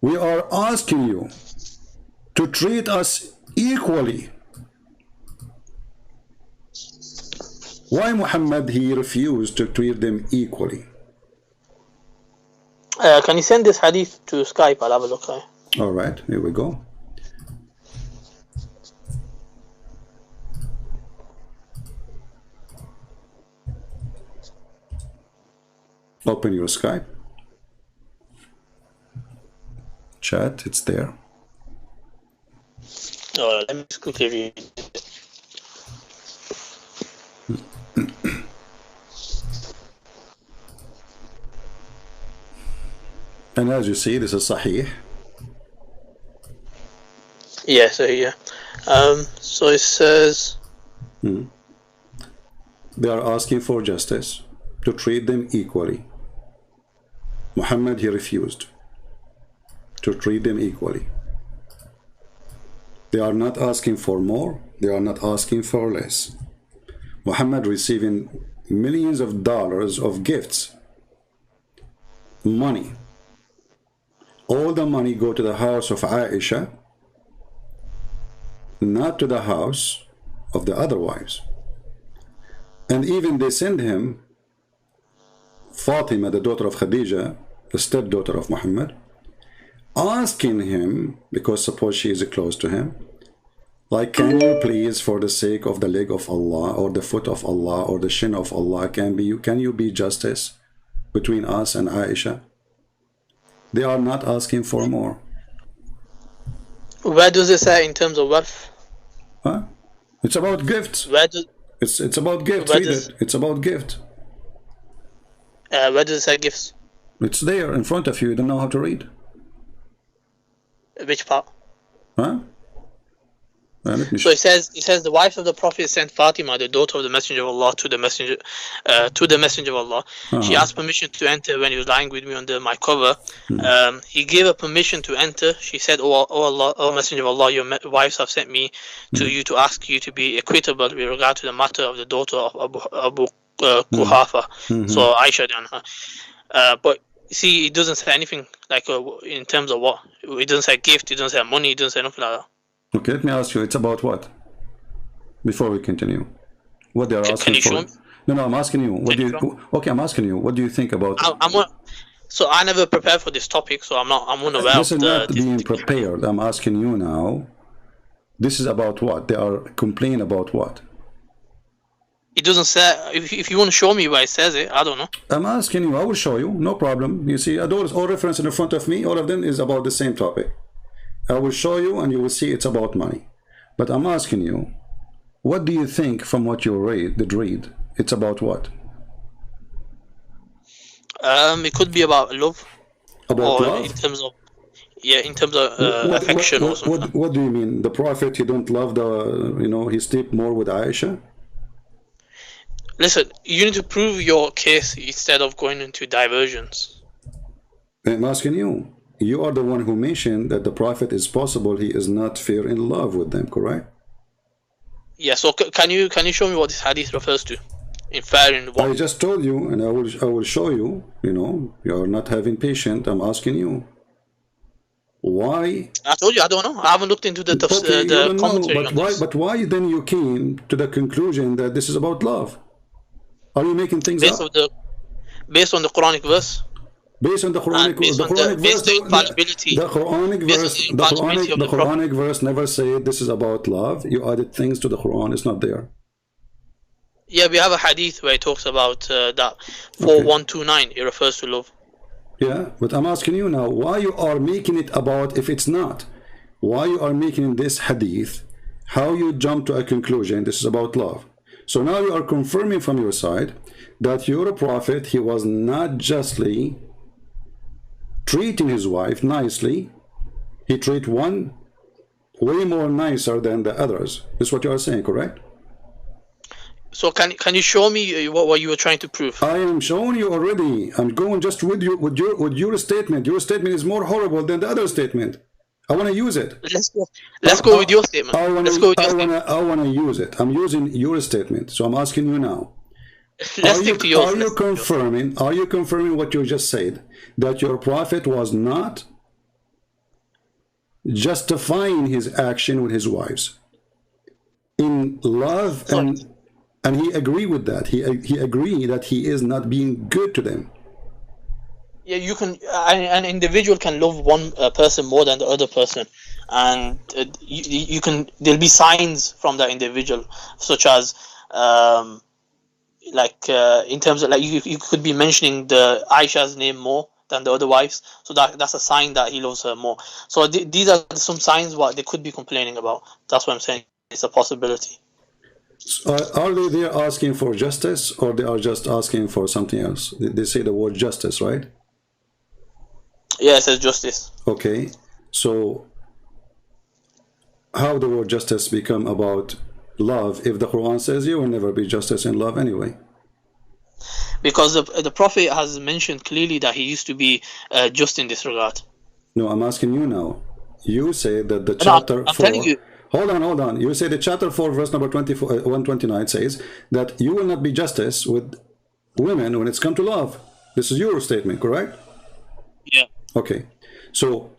we are asking you to treat us equally. Why Muhammad he refused to treat them equally? Can you send this hadith to Skype? I'll have a look. All right, here we go. Open your Skype. Chat, it's there. Let me just quickly read it. And as you see, this is Sahih. Yeah, so here. So it says... They are asking for justice, to treat them equally. Muhammad, he refused to treat them equally. They are not asking for more, They are not asking for less. Muhammad receiving millions of dollars of gifts, money. All the money go to the house of Aisha, not to the house of the other wives. And even they send him Fatima, the daughter of Khadija, the stepdaughter of Muhammad, asking him, because suppose she is close to him, like, can you please, for the sake of the leg of Allah or the foot of Allah or the shin of Allah, can you be justice between us and Aisha? They are not asking for more. Where does it say in terms of wealth? Huh? It's about gifts. It's about gifts. Read it. It's about gift. Where does it say gifts? It's there in front of you. You don't know how to read. Which part? Huh? So it says the wife of the Prophet sent Fatima, the daughter of the Messenger of Allah, to the Messenger of Allah. She asked permission to enter when he was lying with me under my cover. He gave her permission to enter. She said, "Oh Allah, O Messenger of Allah, your wives have sent me to you to ask you to be equitable with regard to the matter of the daughter of Abu Quhafa." So Aisha done her. But see, it doesn't say anything like in terms of what. It doesn't say gift. It doesn't say money. It doesn't say nothing like that. Okay, let me ask you, it's about what? Before we continue. What they are asking can you for? Show me? No, I'm asking you. I'm asking you, what do you think about So I never prepared for this topic, so I'm unaware this of is not being prepared. I'm asking you now. This is about what? They are complaining about what? It doesn't say. If you want to show me where it says it, I don't know. I'm asking you. I will show you. No problem. You see, all reference in front of me, all of them is about the same topic. I will show you and you will see it's about money. But I'm asking you, what do you think from what you read? It's about what? It could be about love. About love? In terms of affection or something. What do you mean? The Prophet, he don't love he sleep more with Aisha? Listen, you need to prove your case instead of going into diversions. I'm asking you. You are the one who mentioned that the Prophet is possible he is not fair in love with them, correct? Yeah, so can you show me what this hadith refers to? In fair in what? I just told you, and I will show you. You are not having patience. I'm asking you. Why? I told you I don't know. I haven't looked into the commentary on this. But why then you came to the conclusion that this is about love? Are you making things up? Based on the Quranic verse. Based on the Quranic verse, the Quranic verse never said this is about love. You added things to the Quran. It's not there. Yeah, we have a hadith where it talks about that 4129. It refers to love. Yeah, but I'm asking you now, why you are making it about if it's not? Why you are making this hadith? How you jump to a conclusion this is about love? So now you are confirming from your side that your Prophet, he was not justly treating his wife nicely. He treat one way more nicer than the others. This is what you are saying, correct? So can you show me what you were trying to prove? I am showing you already. I'm going just with your statement. Your statement is more horrible than the other statement. I want to use it. Let's go with your statement. I want to use it. I'm using your statement. So I'm asking you now. Let's stick to yours. Are you confirming what you just said? That your Prophet was not justifying his action with his wives in love, and he agreed with that. He agreed that he is not being good to them. Yeah, you can. An individual can love one person more than the other person, and you can. There'll be signs from that individual, such as in terms of you could be mentioning the Aisha's name more than the other wives, so that's a sign that he loves her more. So these are some signs what they could be complaining about. That's what I'm saying. It's a possibility. Are they there asking for justice, or they are just asking for something else? They say the word justice, right? Yeah, it says justice. Okay, so how the word justice become about love if the Quran says you will never be justice in love anyway? Because the Prophet has mentioned clearly that he used to be just in this regard. No, I'm asking you now. You say that the chapter 4... Hold on. You say the chapter 4, verse number 129 says that you will not be justice with women when it's come to love. This is your statement, correct? Yeah. Okay. So,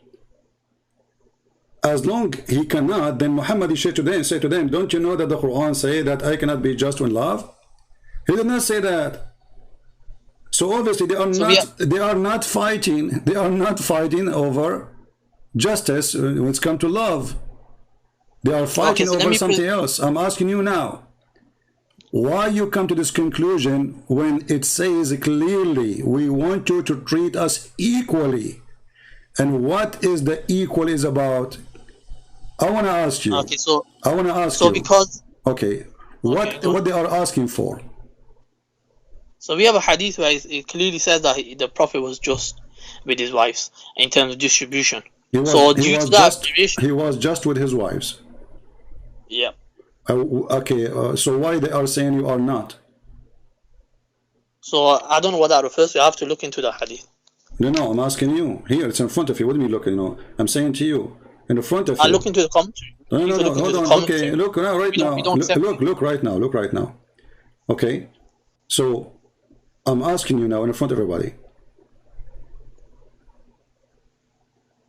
as long he cannot, then Muhammad say to them, don't you know that the Quran say that I cannot be just when love? He did not say that. So obviously they are not fighting over justice when it's come to love. They are fighting over something else. I'm asking you now, why you come to this conclusion when it says clearly we want you to treat us equally? And what is the equal is about? I want to ask you. Okay, so I want to ask you. Because what they are asking for? So we have a hadith where it clearly says that the Prophet was just with his wives in terms of distribution. He was just with his wives. Yeah. So why they are saying you are not? So I don't know what that refers to. I have to look into the hadith. No, I'm asking you. Here, it's in front of you. What do you mean looking? No, I'm saying to you, in the front of you. I look into the commentary. No, hold on. Okay, look right now. Look right now. Look right now. Okay, so I'm asking you now in front of everybody.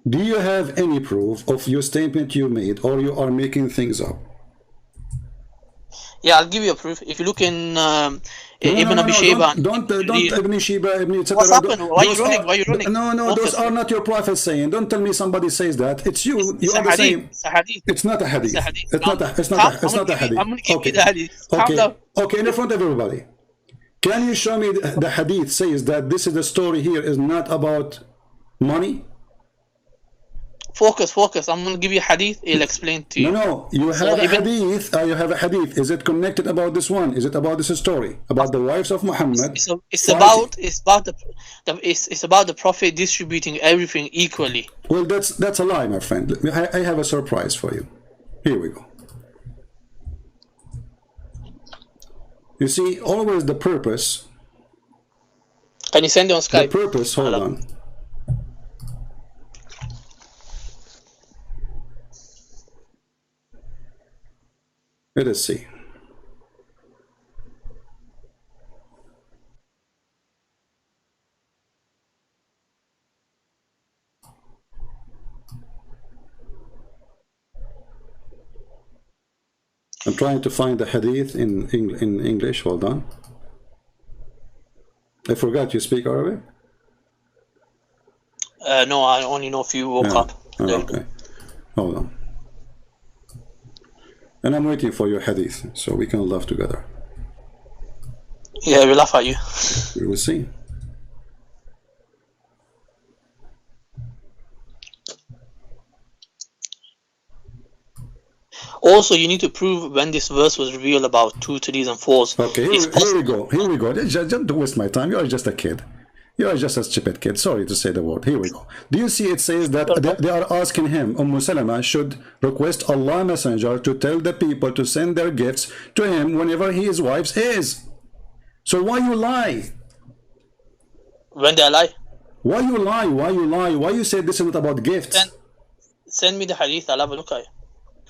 Do you have any proof of your statement you made, or you are making things up? Yeah, I'll give you a proof. If you look in Ibn Abi Shayba. Don't Ibn Shayba, Ibn etc. What's happened? Why are you running? No, those are not your prophets saying. Don't tell me somebody says that. It's you. You are the same. It's a hadith. It's not a hadith. It's not a hadith. I'm going to give you the hadith. Okay, in front of everybody. Can you show me the hadith says that this is the story here is not about money? Focus. I'm going to give you a hadith. It'll explain to you. No. You have a hadith. You have a hadith. Is it connected about this one? Is it about this story about the wives of Muhammad? It's about the Prophet distributing everything equally. Well, that's a lie, my friend. I have a surprise for you. Here we go. You see, always the purpose. Can you send it on Skype? The purpose. Hold on. Let us see. I'm trying to find the hadith in English. Hold on. I forgot you speak Arabic? No, I only know if you woke up. Okay. Hold on. And I'm waiting for your hadith, so we can laugh together. Yeah, we laugh at you. We will see. Also, you need to prove when this verse was revealed about 2, 3s, and 4s. Okay, here we go. Just don't waste my time. You are just a kid. You are just a stupid kid. Sorry to say the word. Here we go. Do you see it says that they are asking him, Salama should request Allah Messenger to tell the people to send their gifts to him whenever his wife is. So why you lie? When they lie? Why you lie? Why you say this is not about gifts? Send me the hadith. I'll have a look at it.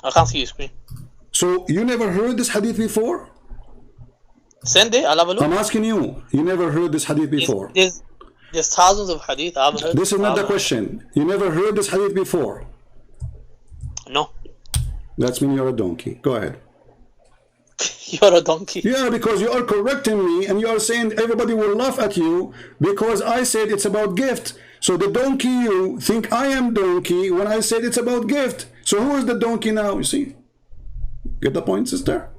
I can't see your screen. So you never heard this hadith before? Send it. I'll have a look. I'm asking you. You never heard this hadith before? There's thousands of hadith. I haven't heard. This is not the question. You never heard this hadith before? No. That means you're a donkey. Go ahead. You're a donkey. Yeah, because you are correcting me and you are saying everybody will laugh at you because I said it's about gift. So the donkey you think I am donkey when I said it's about gift. So who is the donkey now? You see? Get the point, sister?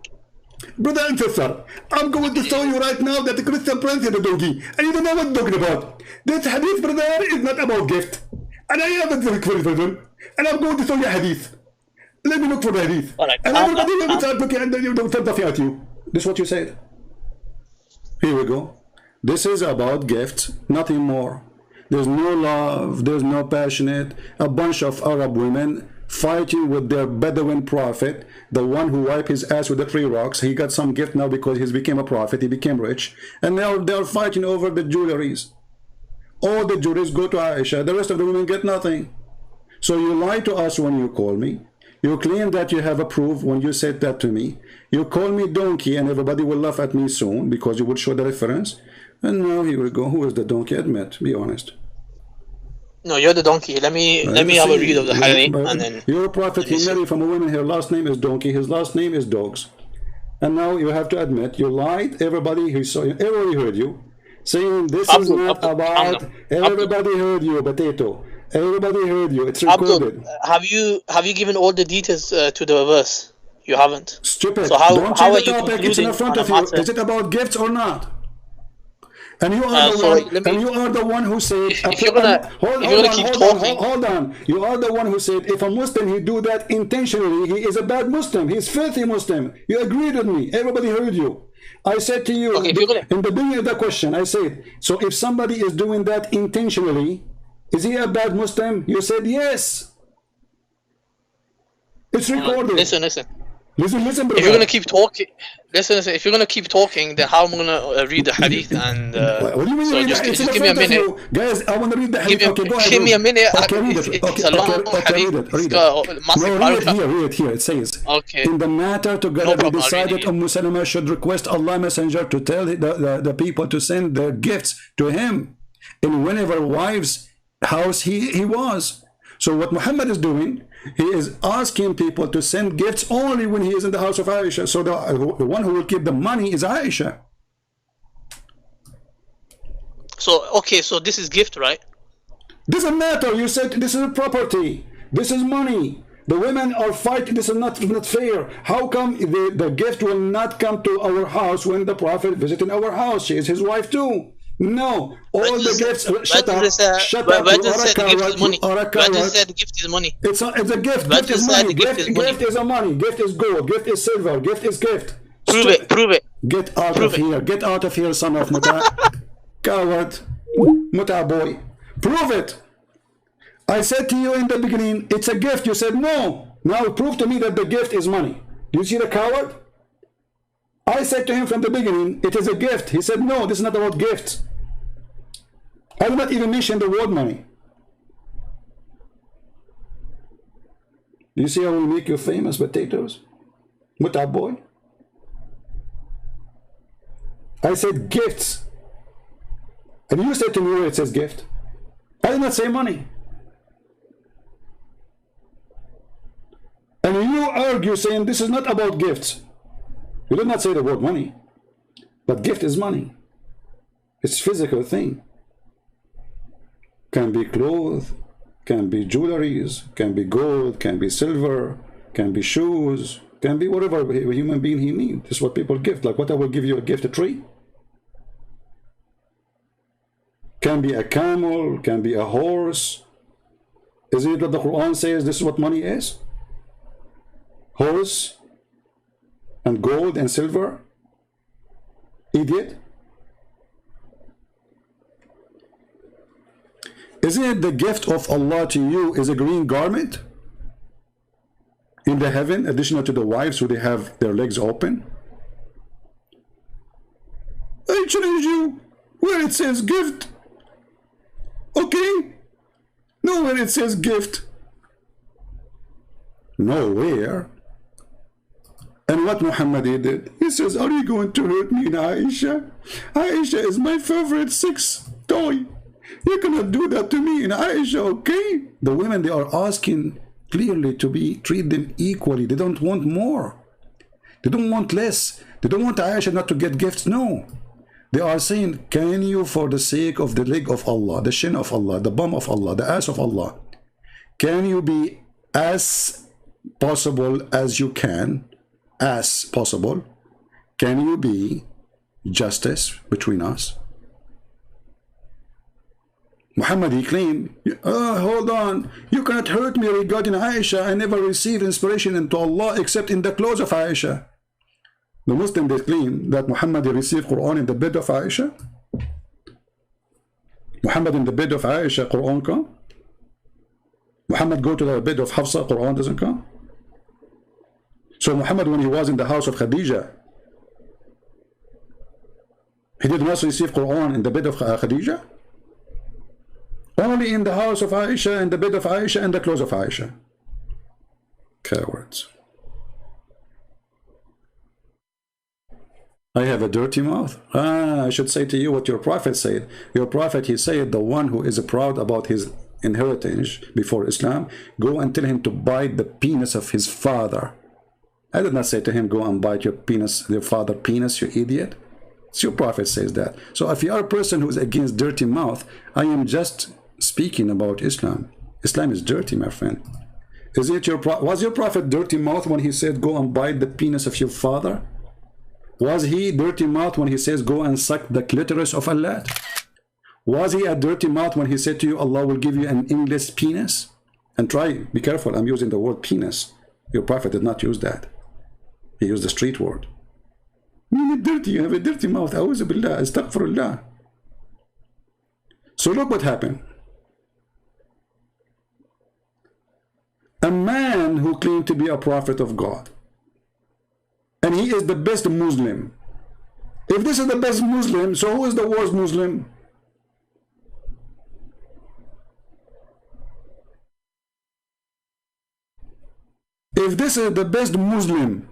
Brother and sister, I'm going to show you right now that the Christian prince is a donkey. And you don't know what I'm talking about. This hadith, brother, is not about gift. And I have a version. And I'm going to show you a hadith. Let me look for the hadith. Right, and everybody will start looking and they will start laughing at you. This is what you said. Here we go. This is about gifts, nothing more. There's no love, there's no passionate. A bunch of Arab women fighting with their Bedouin prophet, the one who wiped his ass with the 3 rocks. He got some gift now because he became a prophet, he became rich. And now they're fighting over the jewelries. All the jewelries go to Aisha, the rest of the women get nothing. So you lie to us when you call me. You claim that you have a proof when you said that to me. You call me donkey and everybody will laugh at me soon because you will show the reference. And now here we go. Who is the donkey? Admit, be honest. No, you're the donkey. Let me have a read of the hadith and then. You're a prophet. He married from a woman. Her last name is donkey. His last name is dogs. And now you have to admit you lied. Everybody who saw you, everybody heard you saying this is not about. Everybody heard you, potato. Everybody heard you. It's recorded. Abdul, have you given all the details to the verse? You haven't. Stupid. So how are you concluding? It's in front of you. Is it about gifts or not? And you are the one who said. Hold on. You are the one who said if a Muslim he do that intentionally, he is a bad Muslim. He's filthy Muslim. You agreed with me. Everybody heard you. I said to you in the beginning of the question. I said, so if somebody is doing that intentionally, is he a bad Muslim? You said yes. It's recorded. Listen. Listen, brother. If you're gonna keep talking, listen. If you're gonna keep talking, then how am I gonna read the hadith? And what do you mean? So just give me a minute, guys. I want to read the hadith. Give me a minute. Okay, read it. It's a long hadith. Read it here. It says, in the matter together they decided Salama should request Allah Messenger to tell the people to send their gifts to him in whenever wives' house he was. So what Muhammad is doing, he is asking people to send gifts only when he is in the house of Aisha. So the one who will keep the money is Aisha. So so this is gift, right? Doesn't matter. You said this is a property. This is money. The women are fighting. This is not fair. How come the gift will not come to our house when the Prophet visited our house? She is his wife too. No, all the gifts. Shut up. Where does it say the gift is money? Where does it say the gift is money? It's a gift. Gift is money. Gift is a money. Gift is gold. Gift is silver. Gift is gift. Prove it. Get out of here. Get out of here, son of Muta. Coward. Muta boy. Prove it. I said to you in the beginning, it's a gift. You said no. Now prove to me that the gift is money. Do you see the coward? I said to him from the beginning, it is a gift. He said, no, this is not about gifts. I did not even mention the word money. Do you see how we make you famous, potatoes? Muta boy. I said gifts. And you said to me where it says gift. I did not say money. And you argue saying this is not about gifts. You did not say the word money, but gift is money. It's a physical thing. Can be clothes, can be jewelries, can be gold, can be silver, can be shoes, can be whatever a human being he needs. This is what people gift. Like what I will give you a gift, a tree. Can be a camel, can be a horse. Isn't it what the Quran says this is what money is? Horse and gold and silver? Idiot. Isn't it the gift of Allah to you is a green garment in the heaven, additional to the wives who they have their legs open? I challenge you where it says gift. Okay? No, where it says gift. Nowhere. And what Muhammad did, he says, are you going to hurt me in Aisha? Aisha is my favorite sex toy. You cannot do that to me in Aisha, okay? The women, they are asking clearly to be treat them equally. They don't want more. They don't want less. They don't want Aisha not to get gifts. No. They are saying, can you, for the sake of the leg of Allah, the shin of Allah, the bum of Allah, the ass of Allah, can you be as possible as you can? As possible, can you be justice between us? Muhammad, he claimed, hold on, you cannot hurt me regarding Aisha. I never received inspiration into Allah except in the clothes of Aisha. The Muslim, they claim that Muhammad received Quran in the bed of Aisha. Muhammad in the bed of Aisha, Quran come. Muhammad go to the bed of Hafsa, Quran doesn't come. So Muhammad, when he was in the house of Khadija, he did not receive Quran in the bed of Khadija. Only in the house of Aisha, in the bed of Aisha, and the clothes of Aisha. Cowards. I have a dirty mouth. I should say to you what your prophet said. Your prophet, he said, the one who is proud about his inheritance before Islam, go and tell him to bite the penis of his father. I did not say to him, go and bite your penis, your father penis, you idiot. It's your prophet says that. So if you are a person who is against dirty mouth, I am just speaking about Islam. Islam is dirty, my friend. Is it was your prophet dirty mouth when he said, go and bite the penis of your father? Was he dirty mouth when he says, go and suck the clitoris of Allah? Was he a dirty mouth when he said to you, Allah will give you an English penis? And try, be careful, I'm using the word penis. Your prophet did not use that. He used the street word. You dirty, you have a dirty mouth. A'udhu billah, astaghfirullah. So look what happened. A man who claimed to be a prophet of God, and he is the best Muslim. If this is the best Muslim, so who is the worst Muslim? If this is the best Muslim,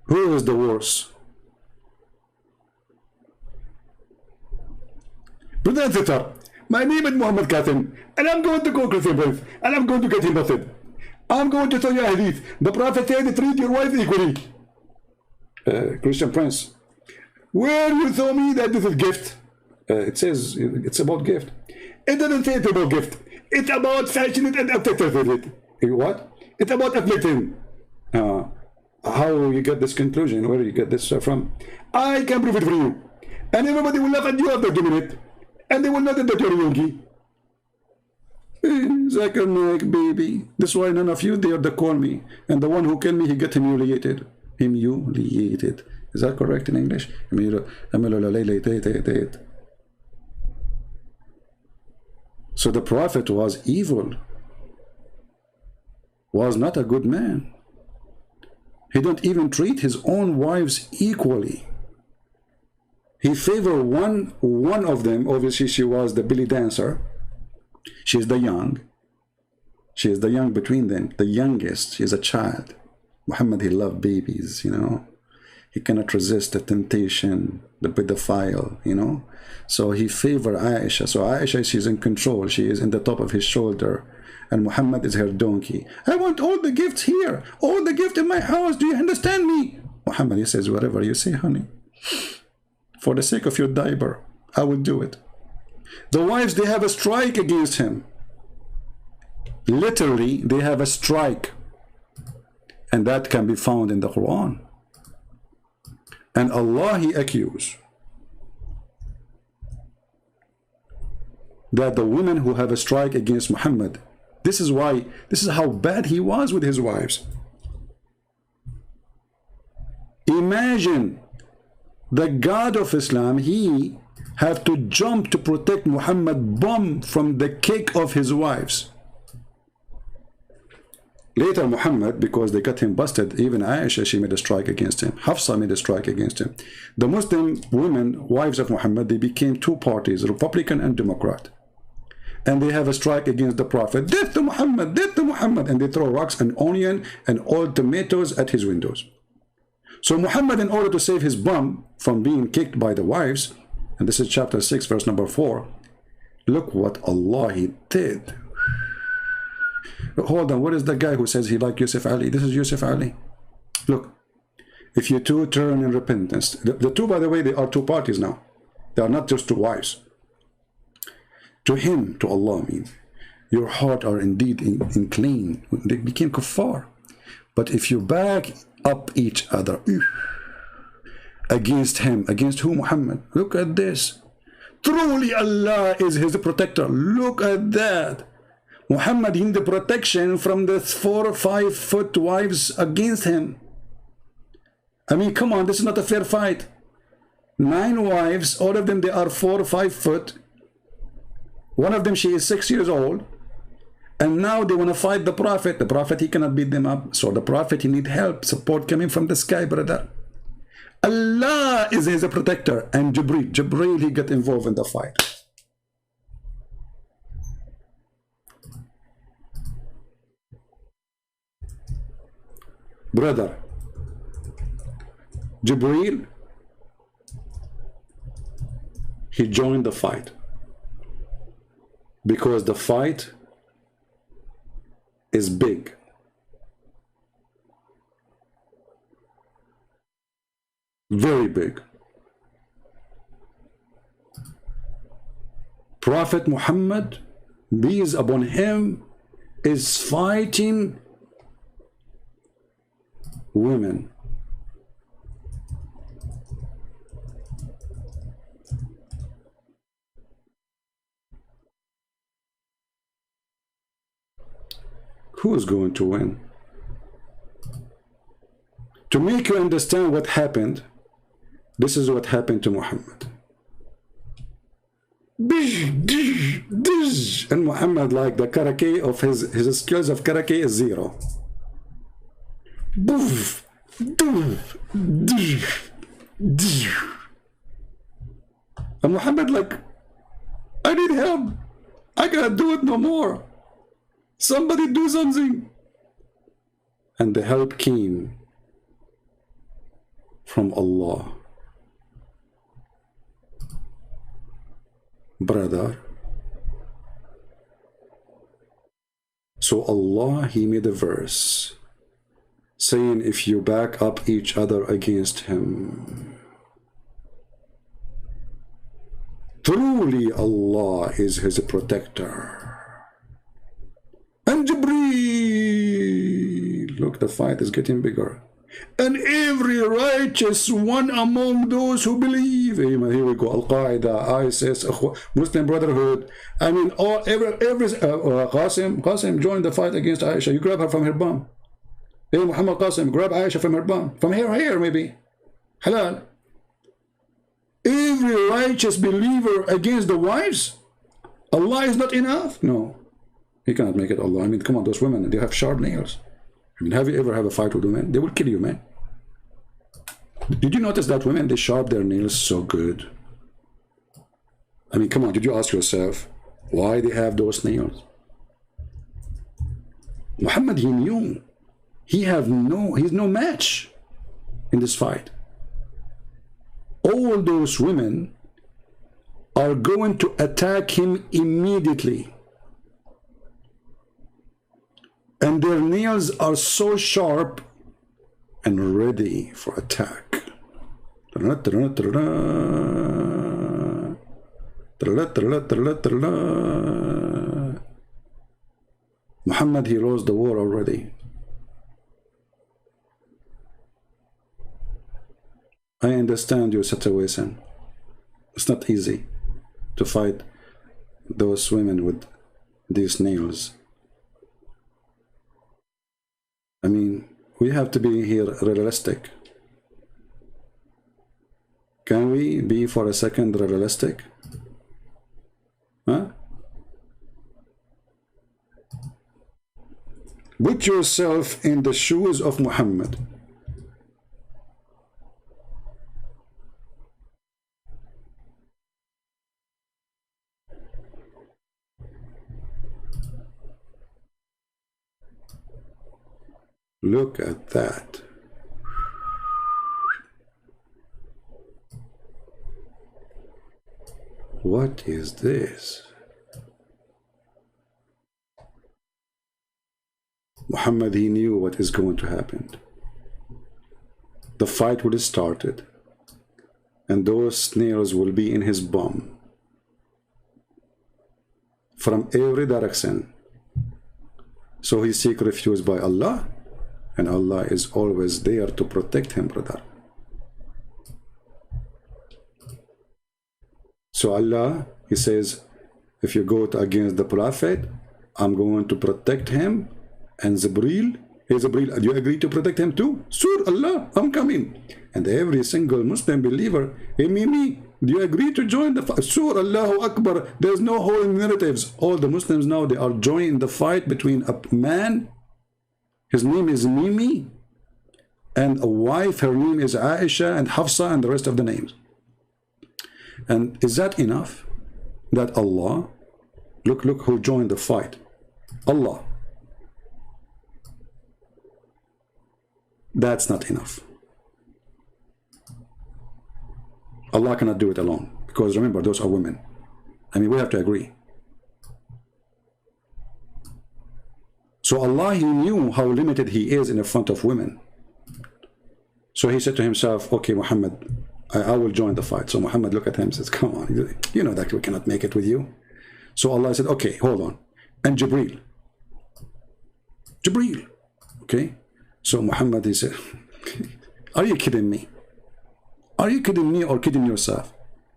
who is the worst? Brother Zitar, my name is Muhammad Qasim, and I'm going to go Christian Prince, and I'm going to get him busted. I'm going to tell you a hadith. The Prophet said, treat your wife equally. Christian Prince, where you told me that this is gift? It says it's about gift. It doesn't say it's about gift. It's about fashion and affected with it. What? It's about afflicting. How you get this conclusion? Where do you get this from? I can prove it for you. And everybody will laugh at you after giving it. And they will know that you're a yogi. Zakir Naik, baby. That's why none of you dare to call me. And the one who killed me, he get humiliated. Humiliated. Is that correct in English? So the Prophet was evil. Was not a good man. He don't even treat his own wives equally. He favored one of them. Obviously, she was the belly dancer. She is the young. She is the young between them. The youngest. She is a child. Muhammad, he loved babies, you know. He cannot resist the temptation, the pedophile, you know. So he favored Aisha. So Aisha, she's in control. She is in the top of his shoulder. And Muhammad is her donkey. I want all the gifts here. All the gifts in my house. Do you understand me? Muhammad, he says, whatever you say, honey. For the sake of your diaper, I will do it. The wives, they have a strike against him. Literally, they have a strike. And that can be found in the Quran. And Allah, he accused that the women who have a strike against Muhammad, this is how bad he was with his wives. Imagine the God of Islam, he have to jump to protect Muhammad bomb from the kick of his wives. Later Muhammad, because they got him busted, even Aisha, she made a strike against him. Hafsa made a strike against him. The Muslim women, wives of Muhammad, they became two parties, Republican and Democrat. And they have a strike against the Prophet. Death to Muhammad, death to Muhammad. And they throw rocks and onion and old tomatoes at his windows. So Muhammad, in order to save his bum from being kicked by the wives, and this is chapter 6, verse number 4, look what Allah he did. Hold on, what is the guy who says he liked Yusuf Ali? This is Yusuf Ali. Look, if you two turn in repentance, the two, by the way, they are two parties now. They are not just two wives. To him, to Allah, I mean, your heart are indeed inclined. They became kuffar. But if you back up each other against him, against who? Muhammad. Look at this. Truly Allah is his protector. Look at that. Muhammad in the protection from the 4 or 5 foot wives against him. I mean, come on, this is not a fair fight. 9 wives, all of them, they are 4 or 5 foot. One of them, she is 6 years old. And now they want to fight the Prophet. The Prophet, he cannot beat them up. So the Prophet, he need help, support coming from the sky, brother. Allah is his protector. And Jibreel, he got involved in the fight. Brother, Jibreel, he joined the fight because the fight is big. Very big. Prophet Muhammad, peace upon him, is fighting women. Who is going to win? To make you understand what happened, this is what happened to Muhammad. And Muhammad, like the karate of his skills of karate is zero. And Muhammad like, I need help. I cannot do it no more. Somebody do something. And the help came from Allah. Brother. So Allah, he made a verse saying, if you back up each other against him, truly Allah is his protector. And Jibreel, look, the fight is getting bigger. And every righteous one among those who believe. Here we go. Al-Qaeda, ISIS, Muslim Brotherhood. I mean, every Qasim joined the fight against Aisha. You grab her from her bum. Hey, Muhammad Qasim, grab Aisha from her bum. From here, maybe. Halal. Every righteous believer against the wives. Allah is not enough. No. He cannot make it Allah. I mean, come on, those women, they have sharp nails. I mean, have you ever had a fight with women? They will kill you, man. Did you notice that women, they sharp their nails so good? I mean, come on, did you ask yourself why they have those nails? Muhammad, he knew. He's no match in this fight. All those women are going to attack him immediately. And their nails are so sharp and ready for attack. Muhammad, he lost the war already. I understand your situation. It's not easy to fight those women with these nails. I mean, we have to be here realistic. Can we be for a second realistic? Huh? Put yourself in the shoes of Muhammad. Look at that. What is this? Muhammad, he knew what is going to happen. The fight would have started, and those snails will be in his bum from every direction. So he seek refuge by Allah, and Allah is always there to protect him, brother. So Allah, he says, if you go against the Prophet, I'm going to protect him. And Jibreel, hey Jibreel, do you agree to protect him too? Sure, Allah, I'm coming. And every single Muslim believer, hey Mimi, do you agree to join the fight? Sure, Allahu Akbar. There's no holding narratives. All the Muslims now, they are joining the fight between a man, his name is Mimi, and a wife, her name is Aisha and Hafsa and the rest of the names. And is that enough? That Allah, look who joined the fight. Allah. that's not enough. Allah cannot do it alone, because remember, those are women. I mean, we have to agree. So Allah, He knew how limited He is in the front of women. So He said to Himself, okay, Muhammad, I will join the fight. So Muhammad looked at him and says, come on, you know that we cannot make it with you. So Allah said, okay, hold on. And Jibreel, okay? So Muhammad, he said, are you kidding me? Are you kidding me or kidding yourself?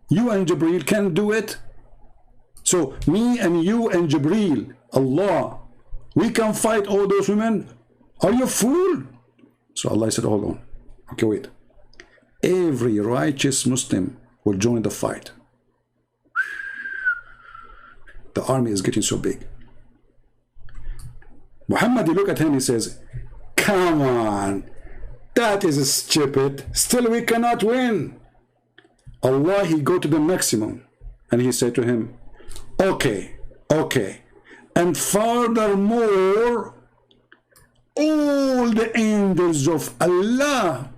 You and Jibreel can do it? So me and you and Jibreel, Allah, we can fight all those women? Are you a fool? So Allah said, hold on. Okay, wait. Every righteous Muslim will join the fight. The army is getting so big. Muhammad, you look at him, he says, come on, that is stupid. Still we cannot win. Allah, He go to the maximum. And He said to him, okay. And furthermore, all the angels of Allah.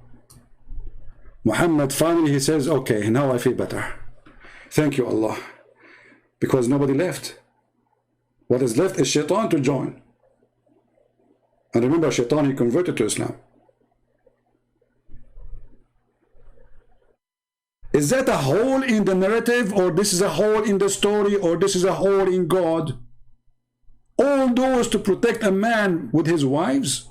Muhammad finally, he says, okay, now I feel better. Thank you, Allah. Because nobody left. What is left is Shaitan to join. And remember, Shaitan, he converted to Islam. Is that a hole in the narrative, or this is a hole in the story, or this is a hole in God? All those to protect a man with his wives?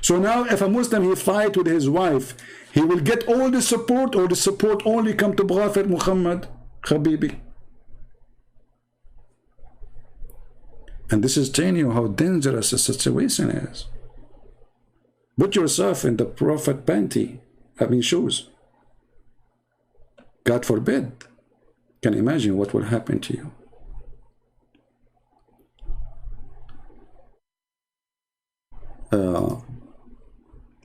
So now if a Muslim, he fight with his wife, he will get all the support, or the support only come to Prophet Muhammad, Habibi? And this is telling you how dangerous the situation is. Put yourself in the Prophet panty, shoes. God forbid. Can you imagine what will happen to you?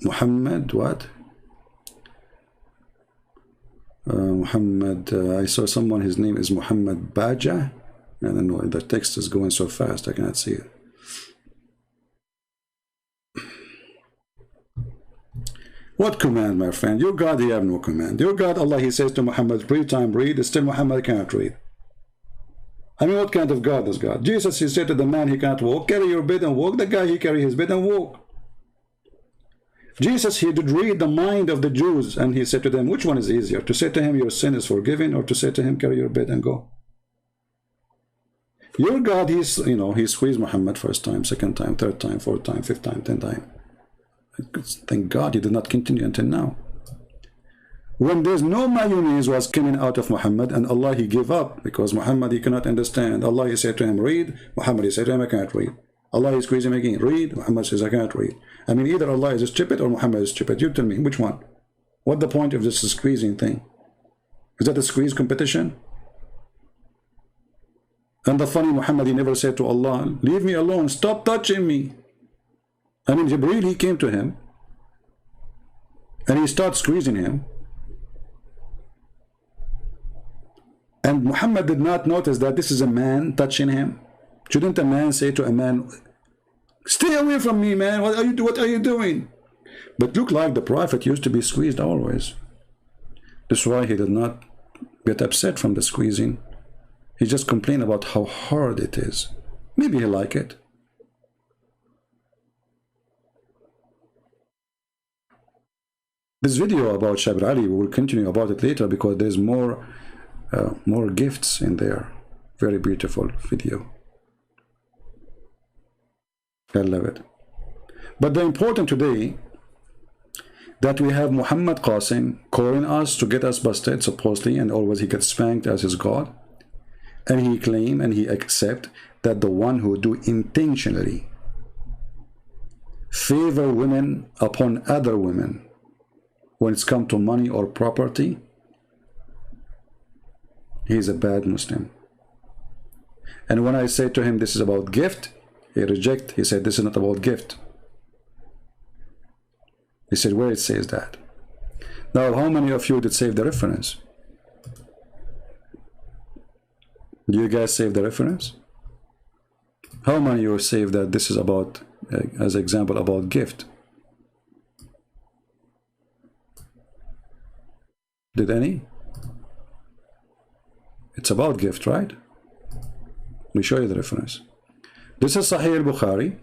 Muhammad, what? Muhammad, I saw someone, his name is Muhammad Baja. I don't know, the text is going so fast, I cannot see it. What command, my friend? Your God, He have no command. Your God, Allah, He says to Muhammad, read time, read. Still Muhammad cannot read. I mean, what kind of God is God? Jesus, He said to the man, he can't walk, carry your bed and walk. The guy, he carry his bed and walk. Jesus, He did read the mind of the Jews, and He said to them, which one is easier? To say to him, your sin is forgiven, or to say to him, carry your bed and go? Your God, He squeezed Muhammad first time, second time, third time, fourth time, fifth time, 10th time. Thank God He did not continue until now. When there's no mayonnaise was coming out of Muhammad, and Allah, He gave up, because Muhammad, he cannot understand. Allah, He said to him, read. Muhammad, he said to him, I can't read. Allah, He squeezed him again, read. Muhammad says, I can't read. I mean, either Allah is stupid or Muhammad is stupid. You tell me, which one? What the point of this squeezing thing? Is that a squeeze competition? And the funny, Muhammad, he never said to Allah, leave me alone, stop touching me. I mean, Jibreel, he came to him, and he started squeezing him. And Muhammad did not notice that this is a man touching him. Shouldn't a man say to a man, stay away from me, man, what are you doing? But look, like the Prophet used to be squeezed always. That's why he did not get upset from the squeezing. He just complained about how hard it is. Maybe he liked it. This video about Shabir Ali, we will continue about it later, because there's more gifts in there. Very beautiful video. I love it. But the important today, that we have Muhammad Qasim calling us to get us busted, supposedly, and always he gets spanked as his God. And he claim and he accept that the one who do intentionally favor women upon other women when it's come to money or property, he's a bad Muslim. And when I say to him this is about gift, he reject. He said this is not about gift. He said, where it says that? Now, how many of you did save the reference? Do you guys save the reference? How many of you saved that this is about, as example, about gift? Did any? It's about gift, right? Let me show you the reference. This is Sahih al-Bukhari,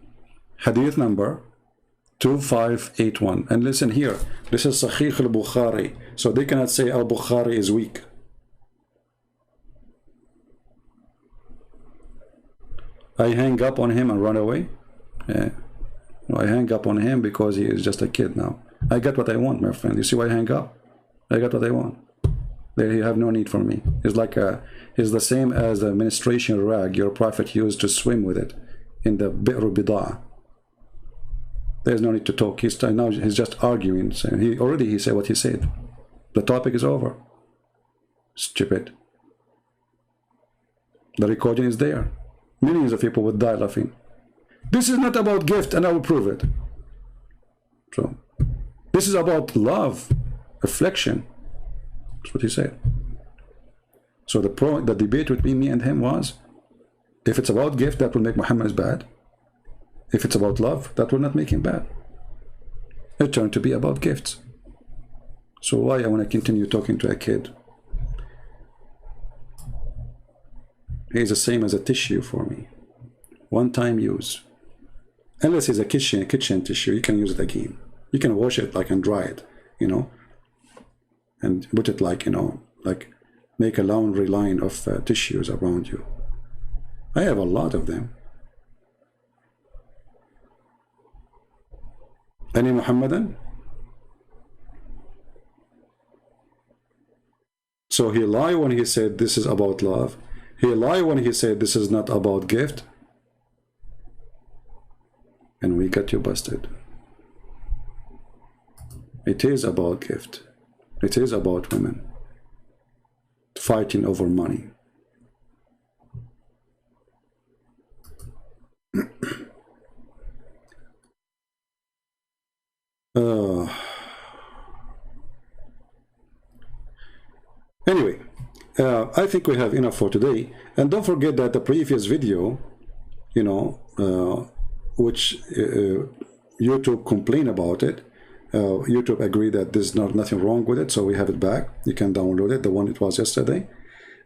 hadith number 2581. And listen here, this is Sahih al-Bukhari. So they cannot say al-Bukhari is weak. I hang up on him and run away. Yeah. No, I hang up on him because he is just a kid now. I got what I want, my friend. You see why I hang up? I got what I want. They have no need for me. It's like it's the same as the menstruation rag your prophet used to swim with it in the Bi'r Bida'ah. There's no need to talk. He's just arguing. So he said what he said. The topic is over. Stupid. The recording is there. Millions of people would die laughing. This is not about gift, and I will prove it. So, this is about love, affliction. That's what he said. So the debate between me and him was, if it's about gift, that will make Muhammad bad. If it's about love, that will not make him bad. It turned to be about gifts. So why I want to continue talking to a kid? He's the same as a tissue for me. One-time use. Unless it's a kitchen tissue, you can use it again. You can wash it and dry it, and put it make a laundry line of tissues around you. I have a lot of them. Any Muhammadan? So he lied when he said this is about love. He lied when he said this is not about gift. And we got you busted. It is about gift. It is about women fighting over money. Anyway, I think we have enough for today. And don't forget that the previous video, which YouTube complained about it, YouTube agreed that there's nothing wrong with it, so we have it back. You can download it, the one it was yesterday.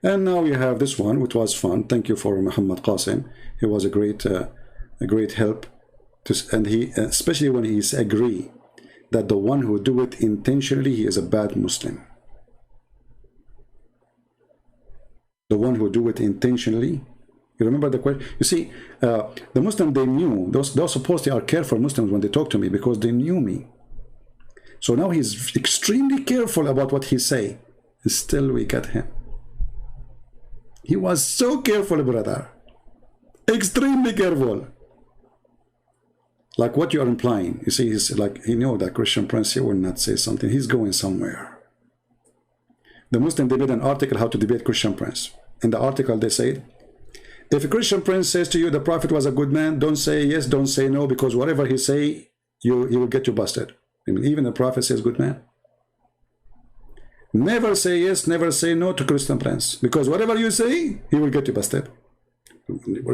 And now you have this one, which was fun. Thank you for Muhammad Qasim. He was a great help. And he, especially when he's agree that the one who do it intentionally, he is a bad Muslim. The one who do it intentionally. You remember the question? You see, the Muslims, they knew, those supposed they are careful Muslims when they talk to me because they knew me. So now he's extremely careful about what he say. And still we got him. He was so careful, brother. Extremely careful. Like what you are implying. You see, he's like, he knew that Christian Prince, he will not say something. He's going somewhere. The Muslim, they made an article how to debate Christian Prince. In the article they said, if a Christian Prince says to you the Prophet was a good man, don't say yes, don't say no, because whatever he say, he will get you busted. I mean, even the Prophet says good man. Never say yes, never say no to Christian Prince, because whatever you say, he will get you busted.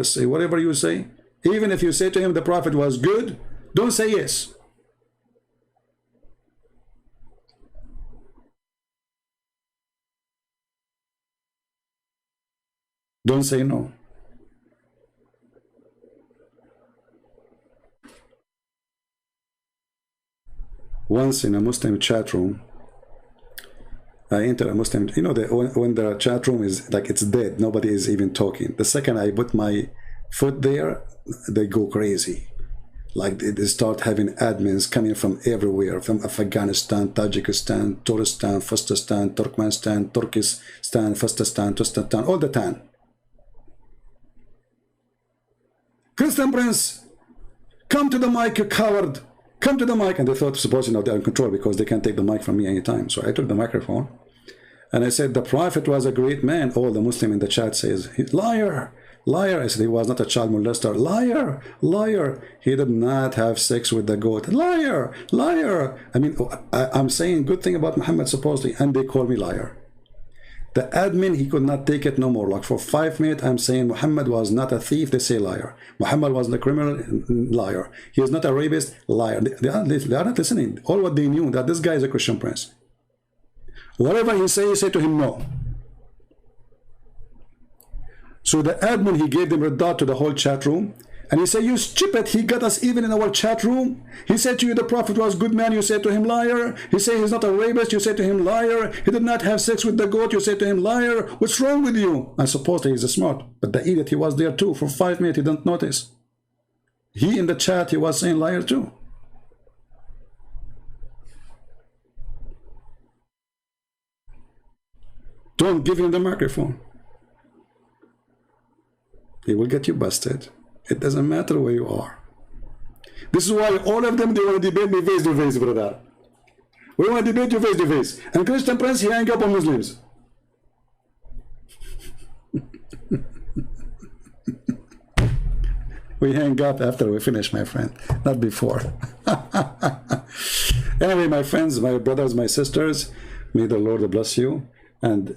Say whatever you say, even if you say to him the Prophet was good, don't say yes. Don't say no. Once in a Muslim chat room, I enter a Muslim, when the chat room is like it's dead, nobody is even talking. The second I put my foot there, they go crazy. Like they start having admins coming from everywhere, from Afghanistan, Tajikistan, Turistan, Fustastan, Turkmenistan, Turkistan, Fustastan, Tustan, all the time. Christian Prince, come to the mic, you coward. Come to the mic. And they thought, supposedly, they're in control because they can't take the mic from me anytime. So I took the microphone and I said, the Prophet was a great man. All the Muslim in the chat says, liar, liar. I said, he was not a child molester. Liar, liar. He did not have sex with the goat. Liar, liar. I mean, I'm saying good thing about Muhammad supposedly, and they call me liar. The admin, he could not take it no more. Like for 5 minutes, I'm saying Muhammad was not a thief, they say liar. Muhammad was a criminal, liar. He is not a rapist, liar. They are not listening. All what they knew, that this guy is a Christian Prince. Whatever he say to him no. So the admin, he gave them Raddat to the whole chat room. And he said, you stupid, he got us even in our chat room. He said to you, the Prophet was a good man. You said to him, liar. He said he's not a rapist. You said to him, liar. He did not have sex with the goat. You said to him, liar. What's wrong with you? I suppose that he's smart. But the idiot, he was there too. For 5 minutes, he didn't notice. He in the chat, he was saying liar too. Don't give him the microphone. He will get you busted. It doesn't matter where you are. This is why all of them, they want to debate me face to face, brother. We want to debate you face to face. And Christian Prince, he hang up on Muslims. We hang up after we finish, my friend, not before. Anyway, my friends, my brothers, my sisters, may the Lord bless you. And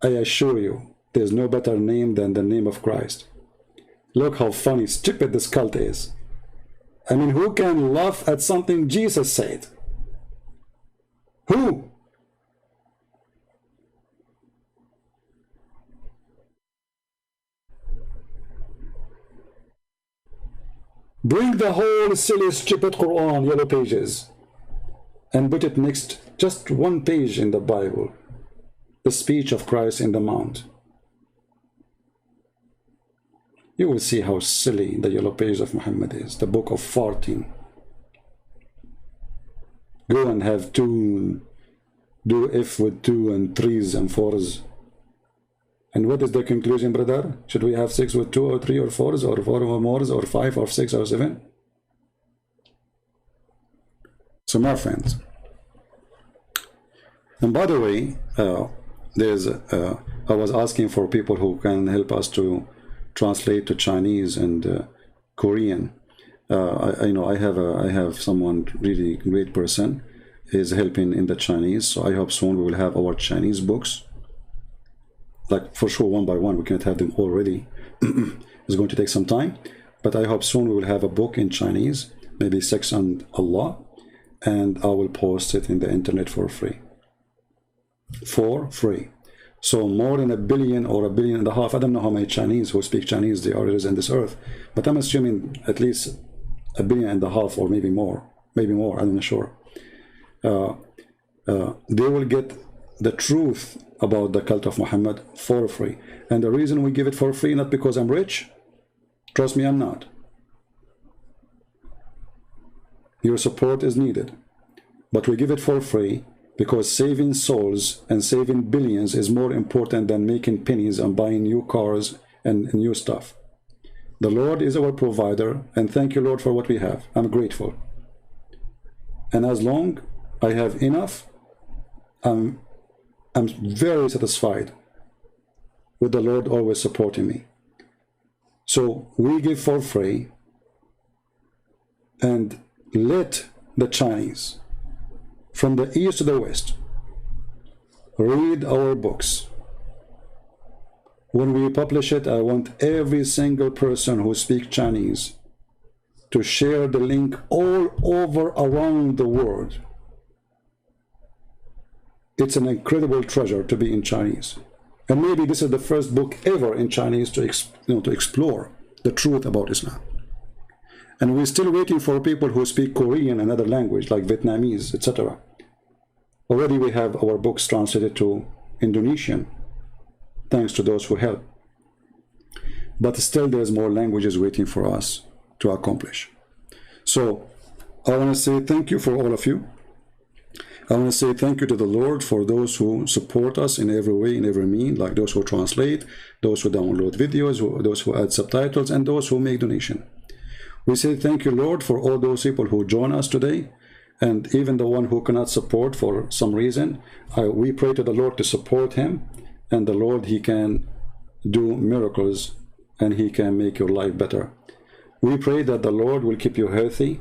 I assure you, there's no better name than the name of Christ. Look how funny, stupid this cult is. I mean, who can laugh at something Jesus said? Who? Bring the whole silly, stupid Quran, yellow pages, and put it next, just one page in the Bible. The speech of Christ in the Mount. You will see how silly the yellow page of Muhammad is, the book of farting. Go and have do if with 2 and 3s and 4s. And what is the conclusion, brother? Should we have 6 with 2 or 3 or 4s, or 4 or more, or 5 or 6 or 7? So my friends, and by the way, I was asking for people who can help us to translate to Chinese and Korean. I have someone really great person is helping in the Chinese, so I hope soon we will have our Chinese books, like for sure one by one. We can't have them already. It's going to take some time, but I hope soon we will have a book in Chinese, maybe 6 on Allah, and I will post it in the internet for free. For free. So more than 1 billion or 1.5 billion, I don't know how many Chinese who speak Chinese there is in this earth, but I'm assuming at least 1.5 billion or maybe more, I'm not sure. They will get the truth about the cult of Muhammad for free. And the reason we give it for free, not because I'm rich, trust me, I'm not. Your support is needed, but we give it for free because saving souls and saving billions is more important than making pennies and buying new cars and new stuff. The Lord is our provider, and thank you, Lord, for what we have. I'm grateful. And as long I have enough, I'm very satisfied with the Lord always supporting me. So we give for free, and let the Chinese, from the east to the west, read our books. When we publish it, I want every single person who speaks Chinese to share the link all over around the world. It's an incredible treasure to be in Chinese. And maybe this is the first book ever in Chinese to explore the truth about Islam. And we're still waiting for people who speak Korean and other language like Vietnamese, etc. Already we have our books translated to Indonesian, thanks to those who help. But still there's more languages waiting for us to accomplish. So I want to say thank you for all of you. I want to say thank you to the Lord for those who support us in every way, in every mean, like those who translate, those who download videos, those who add subtitles, and those who make donation. We say thank you, Lord, for all those people who join us today, and even the one who cannot support for some reason. We pray to the Lord to support him, and the Lord, he can do miracles, and he can make your life better. We pray that the Lord will keep you healthy,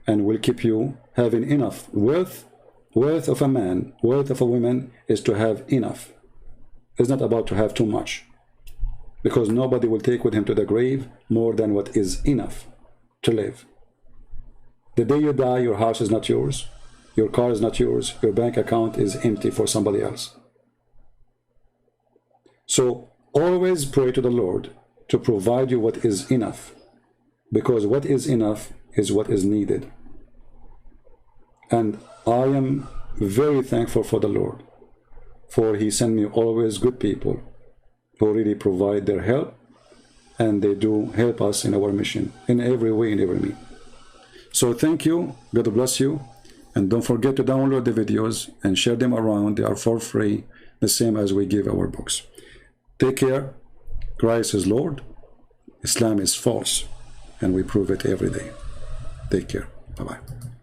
and will keep you having enough. Worth of a man, worth of a woman is to have enough. It's not about to have too much, because nobody will take with him to the grave more than what is enough to live. The day you die, your house is not yours. Your car is not yours. Your bank account is empty for somebody else. So always pray to the Lord to provide you what is enough, because what is enough is what is needed. And I am very thankful for the Lord, for He sent me always good people who really provide their help, and they do help us in our mission in every way, in every means. So thank you. God bless you. And don't forget to download the videos and share them around. They are for free, the same as we give our books. Take care. Christ is Lord. Islam is false. And we prove it every day. Take care. Bye-bye.